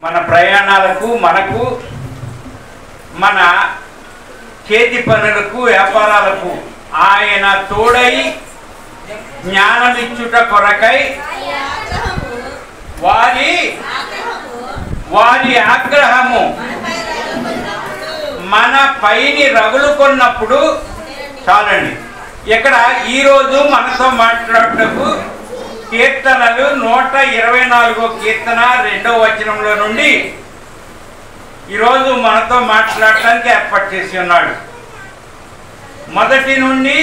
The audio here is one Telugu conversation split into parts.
మన ప్రయాణాలకు మనకు మన చేతి పనులకు వ్యాపారాలకు ఆయన తోడై జ్ఞానమిచ్చుట కొరకై వారి ఆగ్రహము మన పైని రగులుకున్నప్పుడు చాలండి. ఇక్కడ ఈరోజు మనతో మాట్లాడటకు కీర్తనలు 124 కీర్తన 2వ వచనంలో నుండి ఈరోజు మనతో మాట్లాడటానికి ఏర్పాటు చేసి ఉన్నాడు. మొదటి నుండి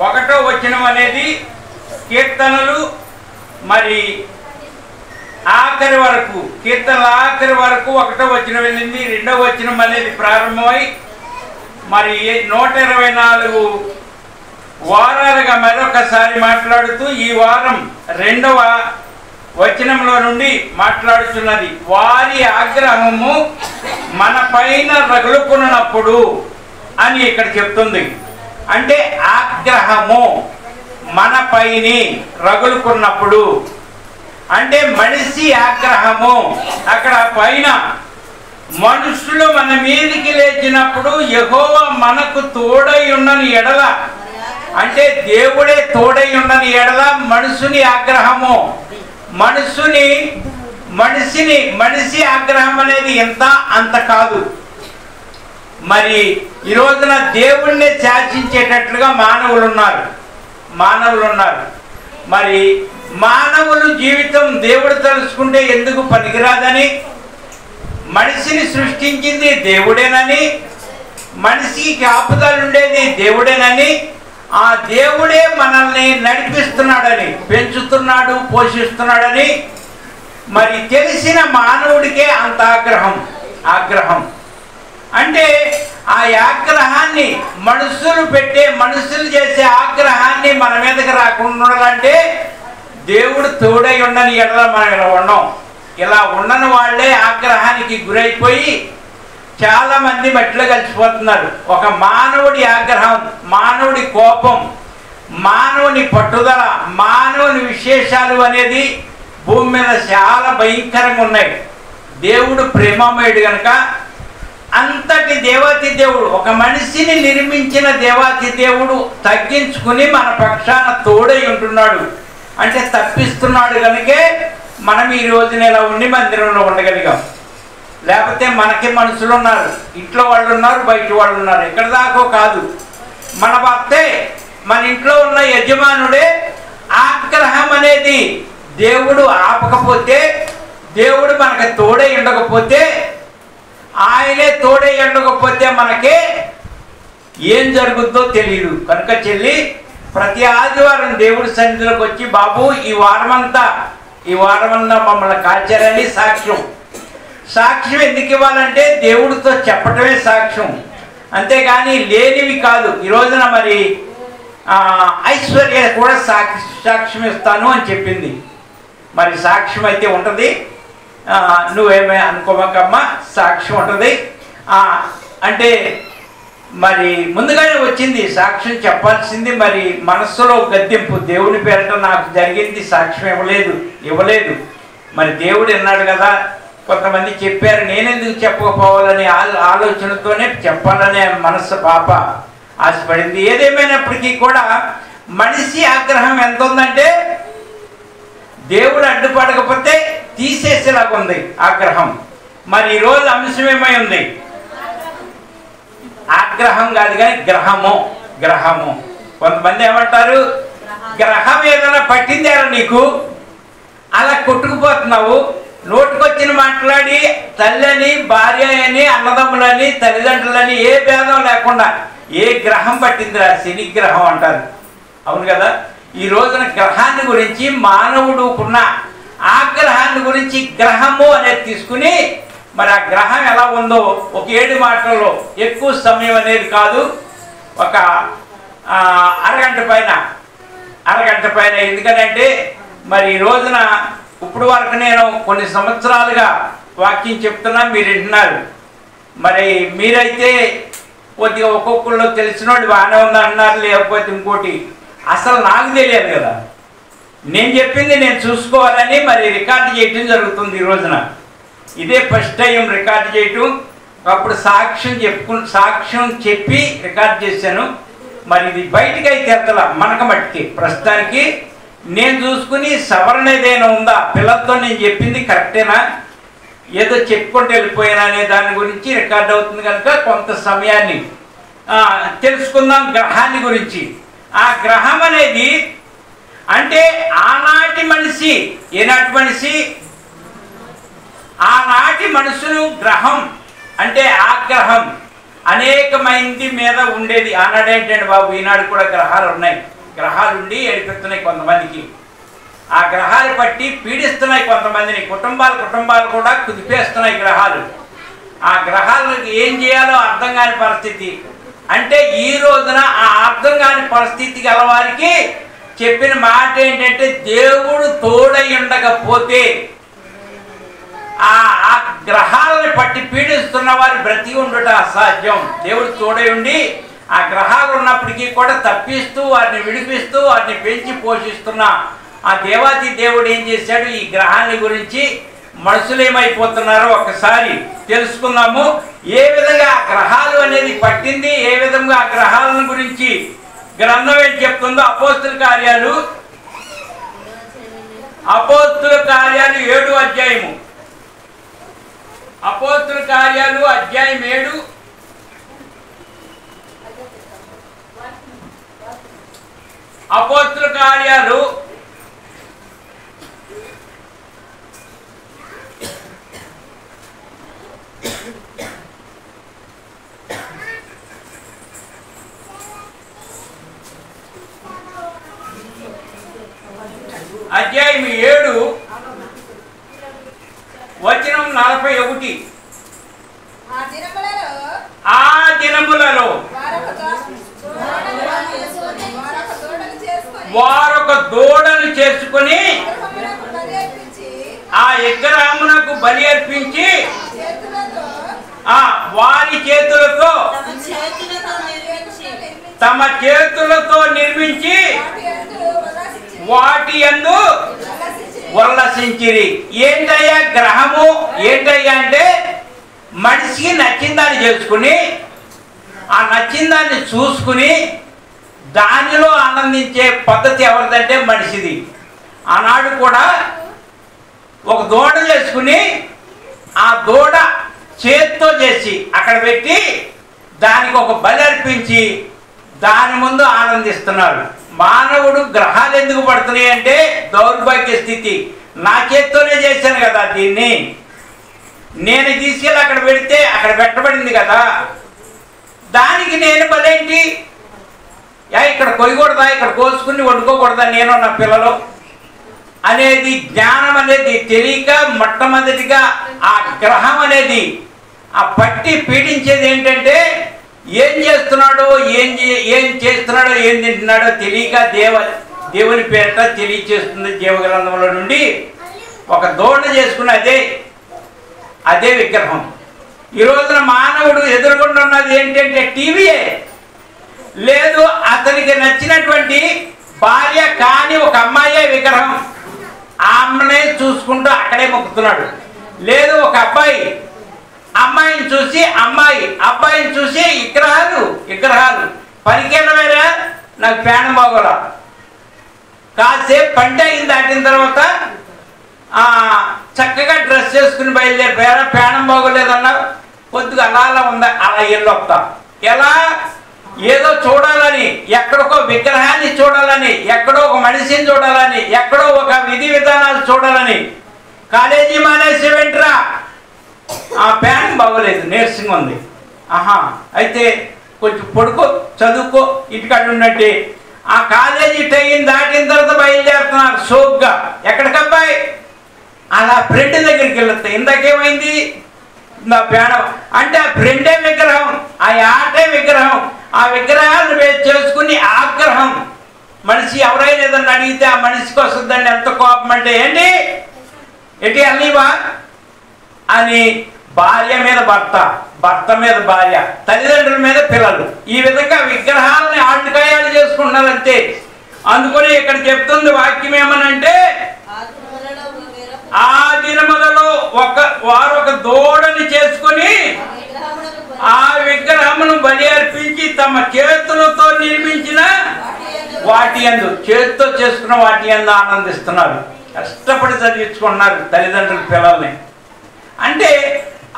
1వ వచనం అనేది కీర్తనలు, మరి ఆఖరి వరకు కీర్తనల ఆఖరి వరకు 1వ వచనం వెళ్ళింది, 2వ వచనం అనేది ప్రారంభమై మరి 124 వారాలుగా మరొకసారి మాట్లాడుతూ ఈ వారం 2వ వచనంలో నుండి మాట్లాడుతున్నది. వారి ఆగ్రహము మన పైన రగులుకున్నప్పుడు అని ఇక్కడ చెప్తుంది. అంటే ఆగ్రహము మన పైని రగులుకున్నప్పుడు అంటే మనిషి ఆగ్రహము. అక్కడ పైన మనుషులు మన మీదికి లేచినప్పుడు యెహోవా మనకు తోడై ఉన్నని ఎడల, అంటే దేవుడే తోడై ఉన్నని ఎడల మనుషుని ఆగ్రహము, మనిషి ఆగ్రహం అనేది ఎంత అంత కాదు. మరి ఈ రోజున దేవుణ్ణి శాసించేటట్లుగా మానవులు ఉన్నారు. మరి మానవులు జీవితం దేవుడు తలుచుకుంటే ఎందుకు పనికిరాదని, మనిషిని సృష్టించింది దేవుడేనని, మనిషికి కాపుదలు ఉండేది దేవుడేనని, ఆ దేవుడే మనల్ని నడిపిస్తున్నాడని, పెంచుతున్నాడు, పోషిస్తున్నాడని మరి తెలిసిన మానవుడికే అంత ఆగ్రహం. అంటే ఆ ఆగ్రహాన్ని మనుషులు చేసే ఆగ్రహాన్ని మన మీదకి రాకుండా ఉండాలంటే దేవుడు తోడై ఉండని ఎడల మనం ఇలా ఉన్నాం. ఇలా ఉండని వాళ్ళే ఆగ్రహానికి గురైపోయి చాలా మంది మట్టిలో కలిసిపోతున్నారు. ఒక మానవుడి ఆగ్రహం, మానవుడి కోపం, మానవుని పట్టుదల, మానవుని విశేషాలు అనేది భూమి మీద చాలా భయంకరంగా ఉన్నాయి. దేవుడు ప్రేమమయుడు కనుక అంతటి దేవాతి దేవుడు, ఒక మనిషిని నిర్మించిన దేవాతి దేవుడు తగ్గించుకుని మన పక్షాన తోడై ఉంటున్నాడు. అంటే తప్పిస్తున్నాడు కనుకే మనం ఈ రోజున ఇలా ఉండి మందిరంలో ఉండగలిగాం. లేకపోతే మనకి మనుషులు ఉన్నారు, ఇంట్లో వాళ్ళు ఉన్నారు, బయట వాళ్ళు ఉన్నారు. ఎక్కడ దాకో కాదు, మన భర్తే, మన ఇంట్లో ఉన్న యజమానుడే ఆగ్రహం అనేది దేవుడు ఆపకపోతే, దేవుడు మనకి తోడై ఉండకపోతే, ఆయనే తోడై ఉండకపోతే మనకే ఏం జరుగుద్దో తెలియదు. కనుక చెల్లి ప్రతి ఆదివారం దేవుడి సన్నిధిలోకి వచ్చి, బాబు ఈ వారమంతా మమ్మల్ని కాచారని సాక్ష్యం ఎందుకు ఇవ్వాలంటే దేవుడితో చెప్పటమే సాక్ష్యం, అంతేగాని లేనివి కాదు. ఈ రోజున మరి ఐశ్వర్య కూడా సాక్ష్యం ఇస్తాను అని చెప్పింది. మరి సాక్ష్యం అయితే ఉంటుంది, నువ్వేమే అనుకోమకమ్మా, సాక్ష్యం ఉంటుంది. అంటే మరి ముందుగానే వచ్చింది సాక్ష్యం చెప్పాల్సింది. మరి మనస్సులో గద్దింపు, దేవుని పేరట నాకు జరిగింది, సాక్ష్యం ఇవ్వలేదు. మరి దేవుడు విన్నాడు కదా. కొంతమంది చెప్పారు, నేనెందుకు చెప్పకపోవాలని ఆలోచనతోనే చెప్పాలనే మనస్సు పాప ఆశపడింది. ఏదేమైనప్పటికీ కూడా మనిషి ఆగ్రహం ఎంత ఉందంటే దేవుడు అడ్డుపడకపోతే తీసేసేలాగా ఉంది ఆగ్రహం. మరి ఈరోజు అంశం ఏమై ఉంది? ఆగ్రహం కాదు కానీ గ్రహము. కొంతమంది ఏమంటారు, గ్రహం ఏదైనా పట్టిందేరా నీకు, అలా కొట్టుకుపోతున్నావు. నోటికొచ్చిన మాట్లాడి తల్లని, భార్య అని, అన్నదమ్ములని, తల్లిదండ్రులని ఏ భేదం లేకుండా ఏ గ్రహం పట్టిందిరా, శని గ్రహం అంటారు. అవును కదా. ఈ రోజున గ్రహాన్ని గురించి, మానవుడు ఉన్న ఆగ్రహాన్ని గురించి గ్రహము అనేది తీసుకుని, మరి ఆ గ్రహం ఎలా ఉందో ఒక 7 మాటల్లో, ఎక్కువ సమయం అనేది కాదు, ఒక అరగంట పైన. ఎందుకంటే మరి ఈ రోజున ఇప్పుడు వరకు నేను కొన్ని సంవత్సరాలుగా వాక్యం చెప్తున్నా, మీరు వింటున్నారు. మరి మీరైతే కొద్దిగా ఒక్కొక్కళ్ళు తెలిసిన వాళ్ళు బాగానే ఉందన్నారు, లేకపోతే ఇంకోటి. అసలు నాకు తెలియదు కదా, నేను చెప్పింది నేను చూసుకోవాలని మరి రికార్డు చేయటం జరుగుతుంది ఈ రోజున. ఇదే ఫస్ట్ టైం రికార్డ్ చేయటం. అప్పుడు సాక్ష్యం చెప్పి రికార్డ్ చేశాను. మరి ఇది బయటికి అయితే వెళ్తా మనక మట్టికి ప్రస్తుతానికి నేను చూసుకుని సవరణ ఏదైనా ఉందా, పిల్లలతో నేను చెప్పింది కరెక్టేనా, ఏదో చెప్పుకుంటూ వెళ్ళిపోయినా అనే దాని గురించి రికార్డ్ అవుతుంది కనుక కొంత సమయాన్ని తెలుసుకుందాం గ్రహాన్ని గురించి. ఆ గ్రహం అనేది అంటే ఆనాటి మనిషి, ఏనాటి మనిషి, ఆనాటి మనుషులు గ్రహం అంటే ఆగ్రహం అనేకమైంది మీద ఉండేది. ఆనాడు ఏంటంటే బాబు, ఈనాడు కూడా గ్రహాలు ఉన్నాయి, గ్రహాలు ఉండి ఏడిపిస్తున్నాయి కొంతమందికి, ఆ గ్రహాలు పట్టి పీడిస్తున్నాయి కొంతమందిని, కుటుంబాలు కూడా కుదిపేస్తున్నాయి గ్రహాలు. ఆ గ్రహాలకు ఏం చేయాలో అర్థం కాని పరిస్థితి. అంటే ఈ రోజున ఆ అర్థం కాని పరిస్థితి గల వారికి చెప్పిన మాట ఏంటంటే, దేవుడు తోడై ఉండకపోతే ఆ గ్రహాలను పట్టి పీడిస్తున్న వారు బ్రతికి ఉండట అసాధ్యం. దేవుడు తోడై ఉండి ఆ గ్రహాలు ఉన్నప్పటికీ కూడా తప్పిస్తూ వారిని విడిపిస్తూ వారిని పెంచి పోషిస్తున్న ఆ దేవాది దేవుడు ఏం చేశాడు, ఈ గ్రహాన్ని గురించి మనుషులు ఏమైపోతున్నారో ఒకసారి తెలుసుకుందాము. ఏ విధంగా ఆ గ్రహాలు అనేది పట్టింది, ఏ విధంగా ఆ గ్రహాలను గురించి గ్రంథం ఏం చెప్తుందో అపోస్తుల కార్యాలు 7 అధ్యాయము. అపోస్తుల కార్యాలు అధ్యాయం 7. అపోస్తుల కార్యాలు అధ్యాయం 7 వచనం 41. ఆ దినములలో వారొక దూడను చేసుకుని ఆ విగ్రహమునకు బలి అర్పించి వారి చేతులతో తమ చేతులతో నిర్మించి వాటి యందు ఉల్లసించిరి. ఏంటయ్యా గ్రహము, ఏంటయ్యా అంటే మనిషికి నచ్చిన దాన్ని చేసుకుని ఆ నచ్చిన దాన్ని చూసుకుని దానిలో ఆనందించే పద్ధతి ఎవరిదంటే మనిషిది. ఆనాడు కూడా ఒక దూడ చేసుకుని ఆ దూడ చేత్తో చేసి అక్కడ పెట్టి దానికి ఒక బలి అర్పించి దాని ముందు ఆనందిస్తున్నాడు. మానవుడు గ్రహాలు ఎందుకు పడుతున్నాయి అంటే దౌర్భాగ్య స్థితి. నా చేత్తోనే చేశాను కదా, దీన్ని నేను తీసుకెళ్ళి అక్కడ పెడితే అక్కడ పెట్టబడింది కదా, దానికి నేను బలేంటి, ఇక్కడ కొయ్యకూడదా, ఇక్కడ కోసుకుని వండుకోకూడదా నేను నా పిల్లలు అనేది జ్ఞానం అనేది తెలియక మొట్టమొదటిగా ఆ గ్రహం అనేది ఆ పట్టి పీడించేది ఏంటంటే ఏం చేస్తున్నాడో ఏం చేస్తున్నాడో ఏం తింటున్నాడో తెలియక దేవుని పేరిట తెలియచేస్తుంది. జీవగ్రంథంలో నుండి ఒక దూడ చేసుకున్న అదే విగ్రహం. ఈ రోజున మానవుడు ఎదుర్కొంటున్నది ఉన్నది ఏంటంటే టీవీయే, లేదు అతనికి నచ్చినటువంటి భార్య కాని ఒక అమ్మాయే విగ్రహం, ఆమెనే చూసుకుంటూ అక్కడే మొక్కుతున్నాడు. లేదు ఒక అబ్బాయి అమ్మాయిని చూసి అమ్మాయి, అబ్బాయిని చూసి విగ్రహాలు పనికెళ్ళవేరా నాకు ప్రాణం బాగోలా, కాసేపు పంట అయింది దాటిన తర్వాత చక్కగా డ్రెస్ చేసుకుని బయలుదేరిపోయారా, ప్రాణం బాగోలేదన్నా కొద్దిగా అలా ఉందా, అలా వెళ్ళొస్తా. ఎలా ఏదో చూడాలని, ఎక్కడికో విగ్రహాన్ని చూడాలని, ఎక్కడో ఒక మనిషిని చూడాలని, ఎక్కడో ఒక విధి విధానాలు చూడాలని కాలేజీ మానేసి వెంటరా ప్రాణం బాగోలేదు, నీరసంగా ఉంది, అయితే కొంచెం పడుకో చదువుకో ఇంటికాడ ఉన్నట్టే. ఆ కాలేజీ టైం దాటిన తర్వాత బయలుదేరుతున్నారు సోగ్గా. ఎక్కడికబ్బాయి అలా ఫ్రెండ్ దగ్గరికి వెళ్తాయి. ఇందాకేమైంది నా ప్రాణం అంటే ఆ ఫ్రెండే విగ్రహం, ఆ ఆటే విగ్రహం, ఆ విగ్రహాలను చేసుకుని ఆగ్రహం. మనిషి ఎవరైనా ఏదన్నా అడిగితే ఆ మనిషికి వస్తుందండి ఎంత కోపం అంటే ఏంటి అన్నీవా అని, భార్య మీద భర్త, భర్త మీద భార్య, తల్లిదండ్రుల మీద పిల్లలు, ఈ విధంగా విగ్రహాలని ఆటకాయాలు చేసుకుంటున్నారంతే. అందుకని ఇక్కడ చెప్తుంది వాక్యం ఏమనంటే ఆ దినములలో వారు ఒక దూడని చేసుకొని ఆ విగ్రహమును బలి అర్పించి తమ చేతులతో నిర్మించిన వాటి యందు, చేతితో చేసుకున్న వాటి యందు ఆనందిస్తున్నారు. కష్టపడి చదివించుకున్నారు తల్లిదండ్రుల పిల్లల్ని. అంటే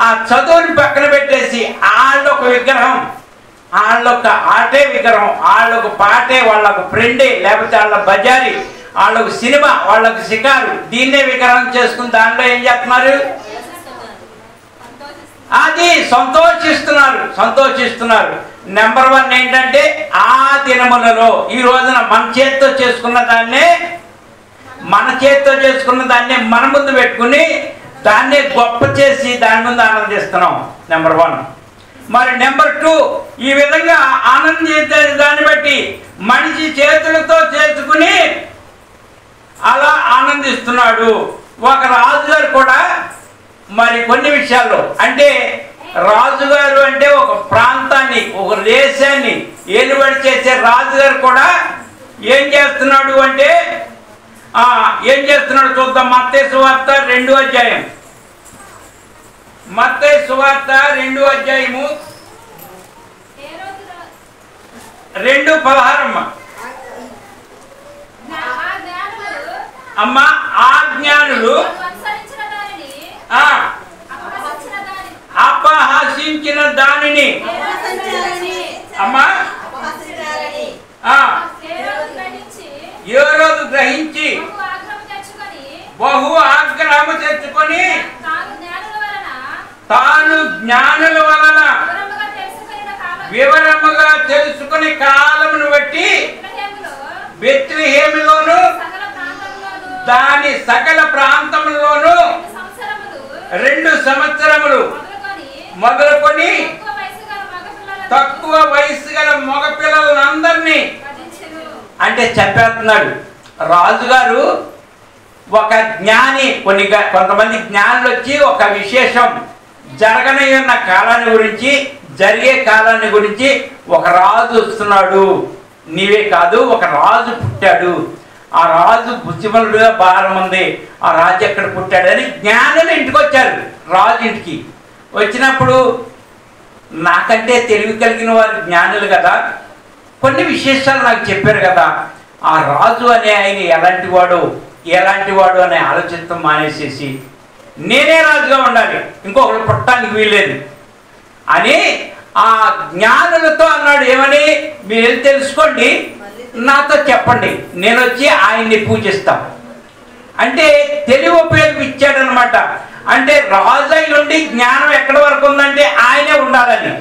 ఆ చదువుని పక్కన పెట్టేసి వాళ్ళొక విగ్రహం, వాళ్ళొక ఆటే విగ్రహం, వాళ్ళొక పాటే, వాళ్ళొక ఫ్రెండే, లేకపోతే వాళ్ళ బజారీ, వాళ్ళొక సినిమా, వాళ్ళొక షికారు, దీన్నే విగ్రహం చేసుకుని దాంట్లో ఏం చేస్తున్నారు? అది సంతోషిస్తున్నారు. నెంబర్ 1 ఏంటంటే ఆ దినములలో ఈ రోజున మన చేతితో చేసుకున్న దాన్నే మన ముందు పెట్టుకుని దాన్నే గొప్ప చేసి దాని ముందు ఆనందిస్తున్నాం. నెంబర్ 1. మరి నెంబర్ 2, ఈ విధంగా ఆనందించే దాన్ని బట్టి మనిషి చేతులతో చేసుకుని అలా ఆనందిస్తున్నాడు. ఒక రాజుగారు కూడా మరి కొన్ని విషయాల్లో, అంటే రాజుగారు అంటే ఒక ప్రాంతాన్ని, ఒక దేశాన్ని ఏలుబడి చేసే రాజుగారు కూడా ఏం చేస్తున్నాడు అంటే చూద్దాం. మత్తయి సువార్త 2వ అధ్యాయం, మత్తయి సువార్త 2వ అధ్యాయము 2:16 అమ్మ. ఆజ్ఞానులు అపహసించిన దానిని అమ్మా హేరోదు గ్రహించి బహు ఆగ్రహము తెచ్చుకొని తాను జ్ఞానుల వలన వివరముగా తెలుసుకుని కాలమును బట్టి బెత్లెహేములోను దాని సకల ప్రాంతములోను 2 సంవత్సరములు మొదలుకొని తక్కువ వయసు గల మగ పిల్లలందరినీ, అంటే చెప్పేస్తున్నాడు రాజుగారు. ఒక జ్ఞాని, కొంతమంది జ్ఞానులు వచ్చి ఒక విశేషం జరగనయ్యున్న కాలాన్ని గురించి, జరిగే కాలాన్ని గురించి ఒక రాజు వస్తున్నాడు, నీవే కాదు ఒక రాజు పుట్టాడు, ఆ రాజు బుద్ధిమంతుడుగా భారం ఉంది, ఆ రాజు ఎక్కడ పుట్టాడని జ్ఞానులు ఇంటికి వచ్చారు. రాజు ఇంటికి వచ్చినప్పుడు నాకంటే తెలివి కలిగిన వారు జ్ఞానులు కదా, కొన్ని విశేషాలు నాకు చెప్పారు కదా. ఆ రాజు అనే ఆయన ఎలాంటి వాడు అనే ఆలోచనతో మానేసేసి నేనే రాజుగా ఉండాలి, ఇంకొకరు పుట్టడానికి వీల్లేదు అని ఆ జ్ఞానులతో అన్నాడు. ఏమని? మీరు తెలుసుకోండి, నాతో చెప్పండి, నేను వచ్చి ఆయన్ని పూజిస్తాను. అంటే తెలివి ఉపయోగించాడనమాట. అంటే రాజు అయి నుండి జ్ఞానం ఎక్కడి వరకు ఉందంటే ఆయనే ఉండాలని.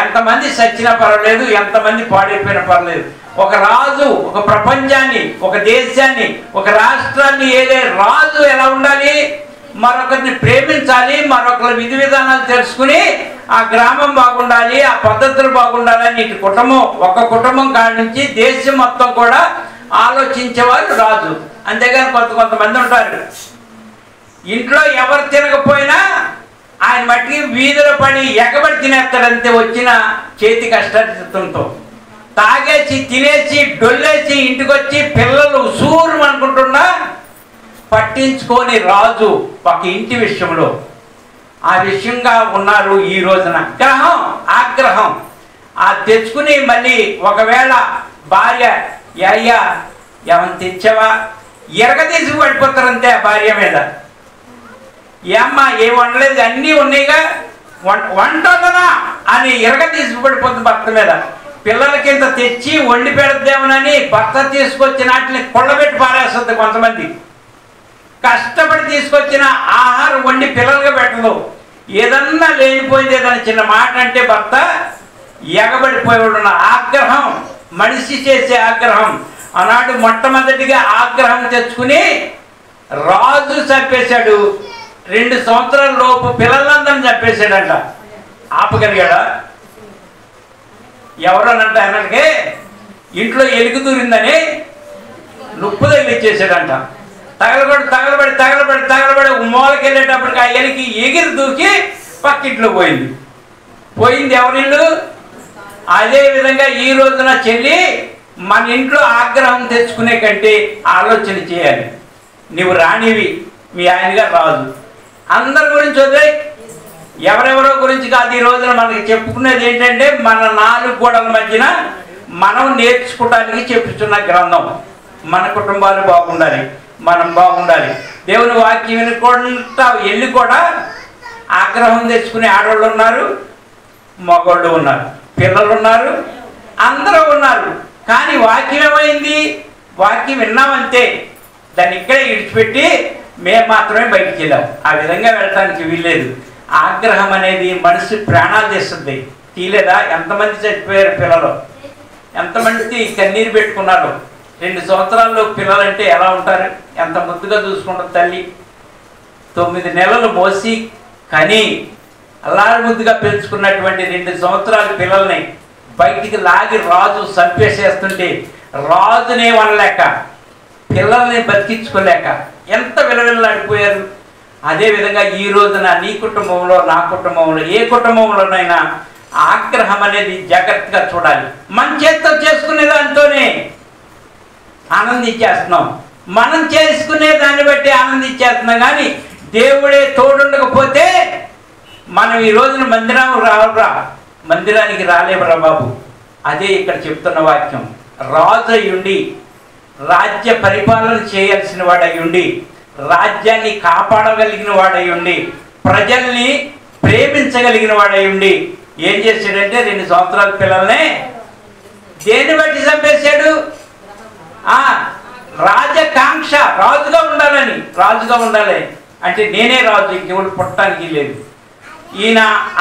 ఎంతమంది సచ్చినా పర్వాలేదు, ఎంతమంది పాడైపోయినా పర్వాలేదు, ఒక రాజు ఒక ప్రపంచాన్ని, ఒక దేశాన్ని, ఒక రాష్ట్రాన్ని ఏదే రాజు ఎలా ఉండాలి? మరొకరిని ప్రేమించాలి, మరొకరి విధి విధానాలు తెలుసుకుని ఆ గ్రామం బాగుండాలి, ఆ పద్ధతులు బాగుండాలని ఒక కుటుంబం కాడి నుంచి దేశం మొత్తం కూడా ఆలోచించేవారు రాజు. అంతేగాని కొంతమంది ఉంటారు, ఇంట్లో ఎవరు తినకపోయినా ఆయన మట్టికి వీధిలో పడి ఎగబడి తినేస్తాడంతే వచ్చిన చేతి కష్టార్జితంతో. తాగేసి తినేసి డొల్లేసి ఇంటికి వచ్చి పిల్లలు సూరు అనుకుంటున్నా పట్టించుకొని రాజు ఒక ఇంటి విషయంలో ఆ విషయంగా ఉన్నారు. ఈ రోజున ఆగ్రహం తెచ్చుకుని మళ్ళీ ఒకవేళ భార్య అయ్యా ఏమని తెచ్చావా ఎరగదీసి పడిపోతారంతే ఆ భార్య మీద. ఏమ్మా ఏం వండలేదు, అన్నీ ఉన్నాయిగా, వంటనా అని ఎరగదీసి పడిపోతుంది భర్త మీద. పిల్లలకింత తెచ్చి వండి పెడద్దామనని భర్త తీసుకొచ్చిన వాటిని కొళ్ళబెట్టి పారేస్తుంది. కొంతమంది కష్టపడి తీసుకొచ్చిన ఆహారం వండి పిల్లలుగా పెట్టదు. ఏదన్నా లేనిపోయింది, ఏదైనా చిన్న మాట అంటే భర్త ఎగబడిపోయాడు. ఆగ్రహం, మనిషి చేసే ఆగ్రహం. ఆనాడు మొట్టమొదటిగా ఆగ్రహం తెచ్చుకుని రాజు చంపేశాడు. 2 సంవత్సరాల లోపు పిల్లలందరినీ చంపేశాడంట. ఆపగలిగాడా? ఎవరనంట ఆయనకి ఇంట్లో ఎలుగు దూరిందని నొప్పు తగిలిచ్చేసాడంట. తగలబడి మూలకి వెళ్ళేటప్పటికి ఆ ఎలికి ఎగిరి దూకి పక్కింట్లో పోయింది ఎవరిల్లు. అదే విధంగా ఈ రోజున చెల్లి మన ఇంట్లో ఆగ్రహం తెచ్చుకునే కంటే ఆలోచన చేయాలి. నువ్వు రాణివి, మీ ఆయన గారు రాజు. అందరి గురించి వదిలే, ఎవరెవరో గురించి కాదు. ఈ రోజున మనకి చెప్పుకునేది ఏంటంటే మన 4 గోడల మధ్యన మనం నేర్చుకోవడానికి చెప్పుతున్న గ్రంథం. మన కుటుంబాలు బాగుండాలి, మనం బాగుండాలి. దేవుని వాక్యం వినుకుంటా వెళ్ళి కూడా ఆగ్రహం తెచ్చుకునే ఆడవాళ్ళు ఉన్నారు, మగవాళ్ళు ఉన్నారు, పిల్లలు ఉన్నారు, అందరూ ఉన్నారు. కానీ వాక్యం ఏమైంది? వాక్యం విన్నామంతే, దాన్ని ఇక్కడే విడిచిపెట్టి మేము మాత్రమే బయటికి వెళ్ళాం. ఆ విధంగా వెళ్ళటానికి వీల్లేదు. ఆగ్రహం అనేది మనిషి ప్రాణాలు తీస్తుంది. తీలేదా? ఎంతమంది చచ్చిపోయారు పిల్లలు, ఎంతమంది కన్నీరు పెట్టుకున్నారు. 2 సంవత్సరాల్లో పిల్లలంటే ఎలా ఉంటారు? ఎంత ముద్దుగా చూసుకుంటారు తల్లి. 9 నెలలు మోసి కని అల్లారి ముద్దుగా పెంచుకున్నటువంటి 2 సంవత్సరాల పిల్లల్ని బయటికి లాగి రాజు చంపేసేస్తుంటే రాజునే వనలేక, పిల్లల్ని బతికించుకోలేక ఎంత విలవిల్లాడిపోయారు. అదేవిధంగా ఈ రోజున నీ కుటుంబంలో, నా కుటుంబంలో, ఏ కుటుంబంలోనైనా ఆగ్రహం అనేది జాగ్రత్తగా చూడాలి. మన చేత్తో చేసుకునే దాంతోనే ఆనందించేస్తున్నాం, మనం చేసుకునే దాన్ని బట్టి ఆనందించేస్తున్నాం. కానీ దేవుడే తోడుండకపోతే మనం ఈ రోజున మందిరానికి రాలేమురా బాబు. అదే ఇక్కడ చెప్తున్న వాక్యం. రాజు అయ్యుండి, రాజ్య పరిపాలన చేయాల్సిన వాడయ్యుండి, రాజ్యాన్ని కాపాడగలిగిన వాడయ్యుండి, ప్రజల్ని ప్రేమించగలిగిన వాడయ్యుండి ఏం చేశాడంటే 2 సంవత్సరాల పిల్లల్ని దేన్ని బట్టి చంపేశాడు? రాజకాంక్ష, రాజుగా ఉండాలని. రాజుగా ఉండాలి అంటే నేనే రాజు, ఇంకెవరు పుట్టడానికి లేదు.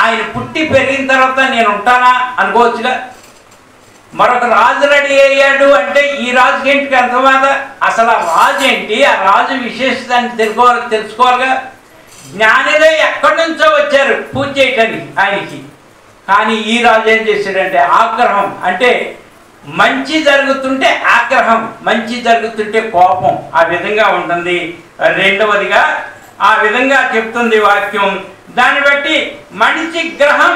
ఆయన పుట్టి పెరిగిన తర్వాత నేను ఉంటానా అనుకోవచ్చుగా. మరొక రాజు రెడీ అయ్యాడు అంటే ఈ రాజుకి ఏంటి అర్థమాద? అసలు ఆ రాజు ఏంటి, ఆ రాజు విశేషాన్ని తెలుసుకోవాలిగా. జ్ఞానులే ఎక్కడి నుంచో వచ్చారు పూజ చేయటానికి ఆయనకి. కానీ ఈ రాజు ఏం చేశాడంటే ఆగ్రహం. అంటే మంచి జరుగుతుంటే ఆగ్రహం, మంచి జరుగుతుంటే కోపం. ఆ విధంగా ఉంటుంది. రెండవదిగా ఆ విధంగా చెప్తుంది వాక్యం. దాన్ని బట్టి మనిషి గ్రహం,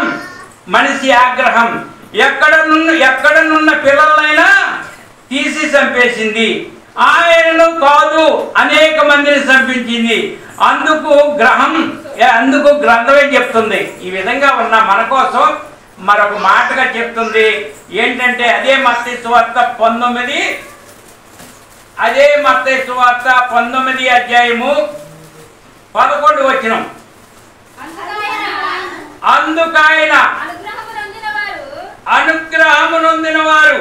మనిషి ఆగ్రహం ఎక్కడనున్న పిల్లలైనా తీసి చంపేసింది. ఆయనను కాదు అనేక మందిని చంపించింది. అందుకు గ్రంథం ఏం చెప్తుంది? ఈ విధంగా ఉన్న మన కోసం మరొక మాటగా చెప్తుంది. ఏంటంటే అదే మత్తయి సువార్త 19, అదే మత్తయి సువార్త 19 అధ్యాయము 11 వచనం. అందుకాయన అనుగ్రహము నొందిన వారు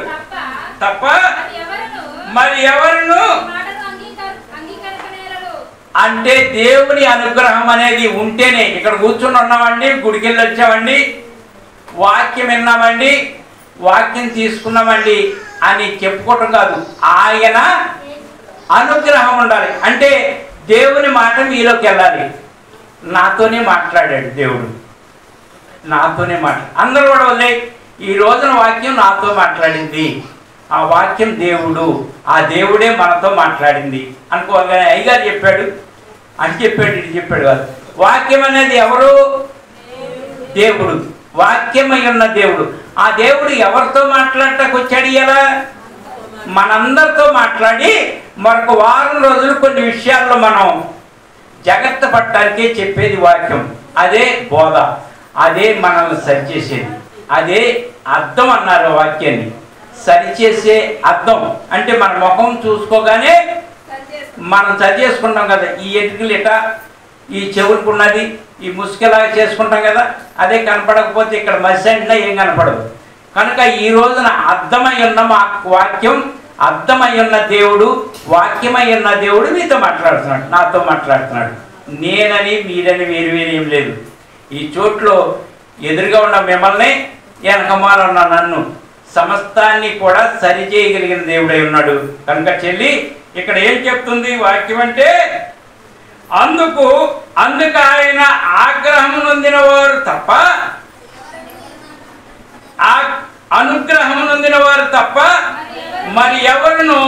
తప్ప మరి ఎవరును. అంటే దేవుని అనుగ్రహం అనేది ఉంటేనే. ఇక్కడ కూర్చుని ఉన్నామండి, గుడికి వెళ్ళి వచ్చామండి, వాక్యం విన్నామండి, వాక్యం తీసుకున్నామండి అని చెప్పుకోవటం కాదు. ఆయన అనుగ్రహం ఉండాలి. అంటే దేవుని మాట మీలోకి వెళ్ళాలి. నాతోనే మాట్లాడాడు దేవుడు, నాతోనే అందరూ కూడా వదిలే. ఈ రోజున వాక్యం నాతో మాట్లాడింది, ఆ వాక్యం దేవుడు, ఆ దేవుడే మనతో మాట్లాడింది అనుకోగానే అయ్యగారు చెప్పాడు అని చెప్పాడు, ఇది చెప్పాడు కాదు. వాక్యం అనేది ఎవరు? దేవుడు. వాక్యమై ఉన్న దేవుడు. ఆ దేవుడు ఎవరితో మాట్లాడటానికి వచ్చాడు? ఇలా మనందరితో మాట్లాడి మరొక వారం రోజులు కొన్ని విషయాల్లో మనం జాగ్రత్త పడటానికే చెప్పేది వాక్యం. అదే బోధ, అదే మనల్ని సరిచేసేది, అదే అర్థం అన్నారు వాక్యాన్ని. సరిచేసే అర్థం అంటే మన ముఖం చూసుకోగానే మనం సరి చేసుకుంటాం కదా. ఈ ఎటుకలు ఇట, ఈ చెవులుకున్నది, ఈ ముసుకెలాగా చేసుకుంటాం కదా. అదే కనపడకపోతే ఇక్కడ మసి అంటున్నా ఏం కనపడదు. కనుక ఈ రోజున అర్థమై ఉన్న మా వాక్యం, అర్థమై ఉన్న దేవుడు, వాక్యమై ఉన్న దేవుడు మీతో మాట్లాడుతున్నాడు, నాతో మాట్లాడుతున్నాడు. నేనని మీరని వేరు ఏం లేదు. ఈ చోట్లో ఎదురుగా ఉన్న మిమ్మల్ని, వెనకమాల ఉన్న నన్ను, సమస్తాన్ని కూడా సరిచేయగలిగిన దేవుడై ఉన్నాడు. కనుక చెల్లి ఇక్కడ ఏం చెప్తుంది వాక్యం అంటే, అందుకు ఆయన ఆగ్రహం నొందిన వారు తప్ప, అనుగ్రహం నొందిన వారు తప్ప మరి ఎవరును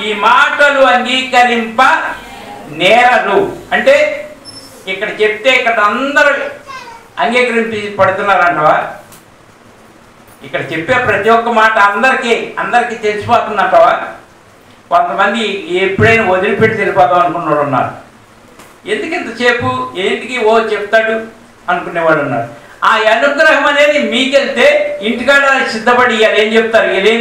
ఈ మాటలు అంగీకరింప నేరరు. అంటే ఇక్కడ చెప్తే ఇక్కడ అందరూ అంగీకరించి పడుతున్నారంటవా? ఇక్కడ చెప్పే ప్రతి ఒక్క మాట అందరికీ తెలిసిపోతుందంటవా? కొంతమంది ఎప్పుడైనా వదిలిపెట్టి వెళ్ళిపోదాం అనుకున్నవాడు ఉన్నారు. ఎందుకు ఇంతసేపు ఏంటికి ఓ చెప్తాడు అనుకునేవాడు ఉన్నారు. ఆ అనుగ్రహం అనేది మీకెళ్తే ఇంటికాడ సిద్ధపడి ఏం చెప్తారు, ఏదేం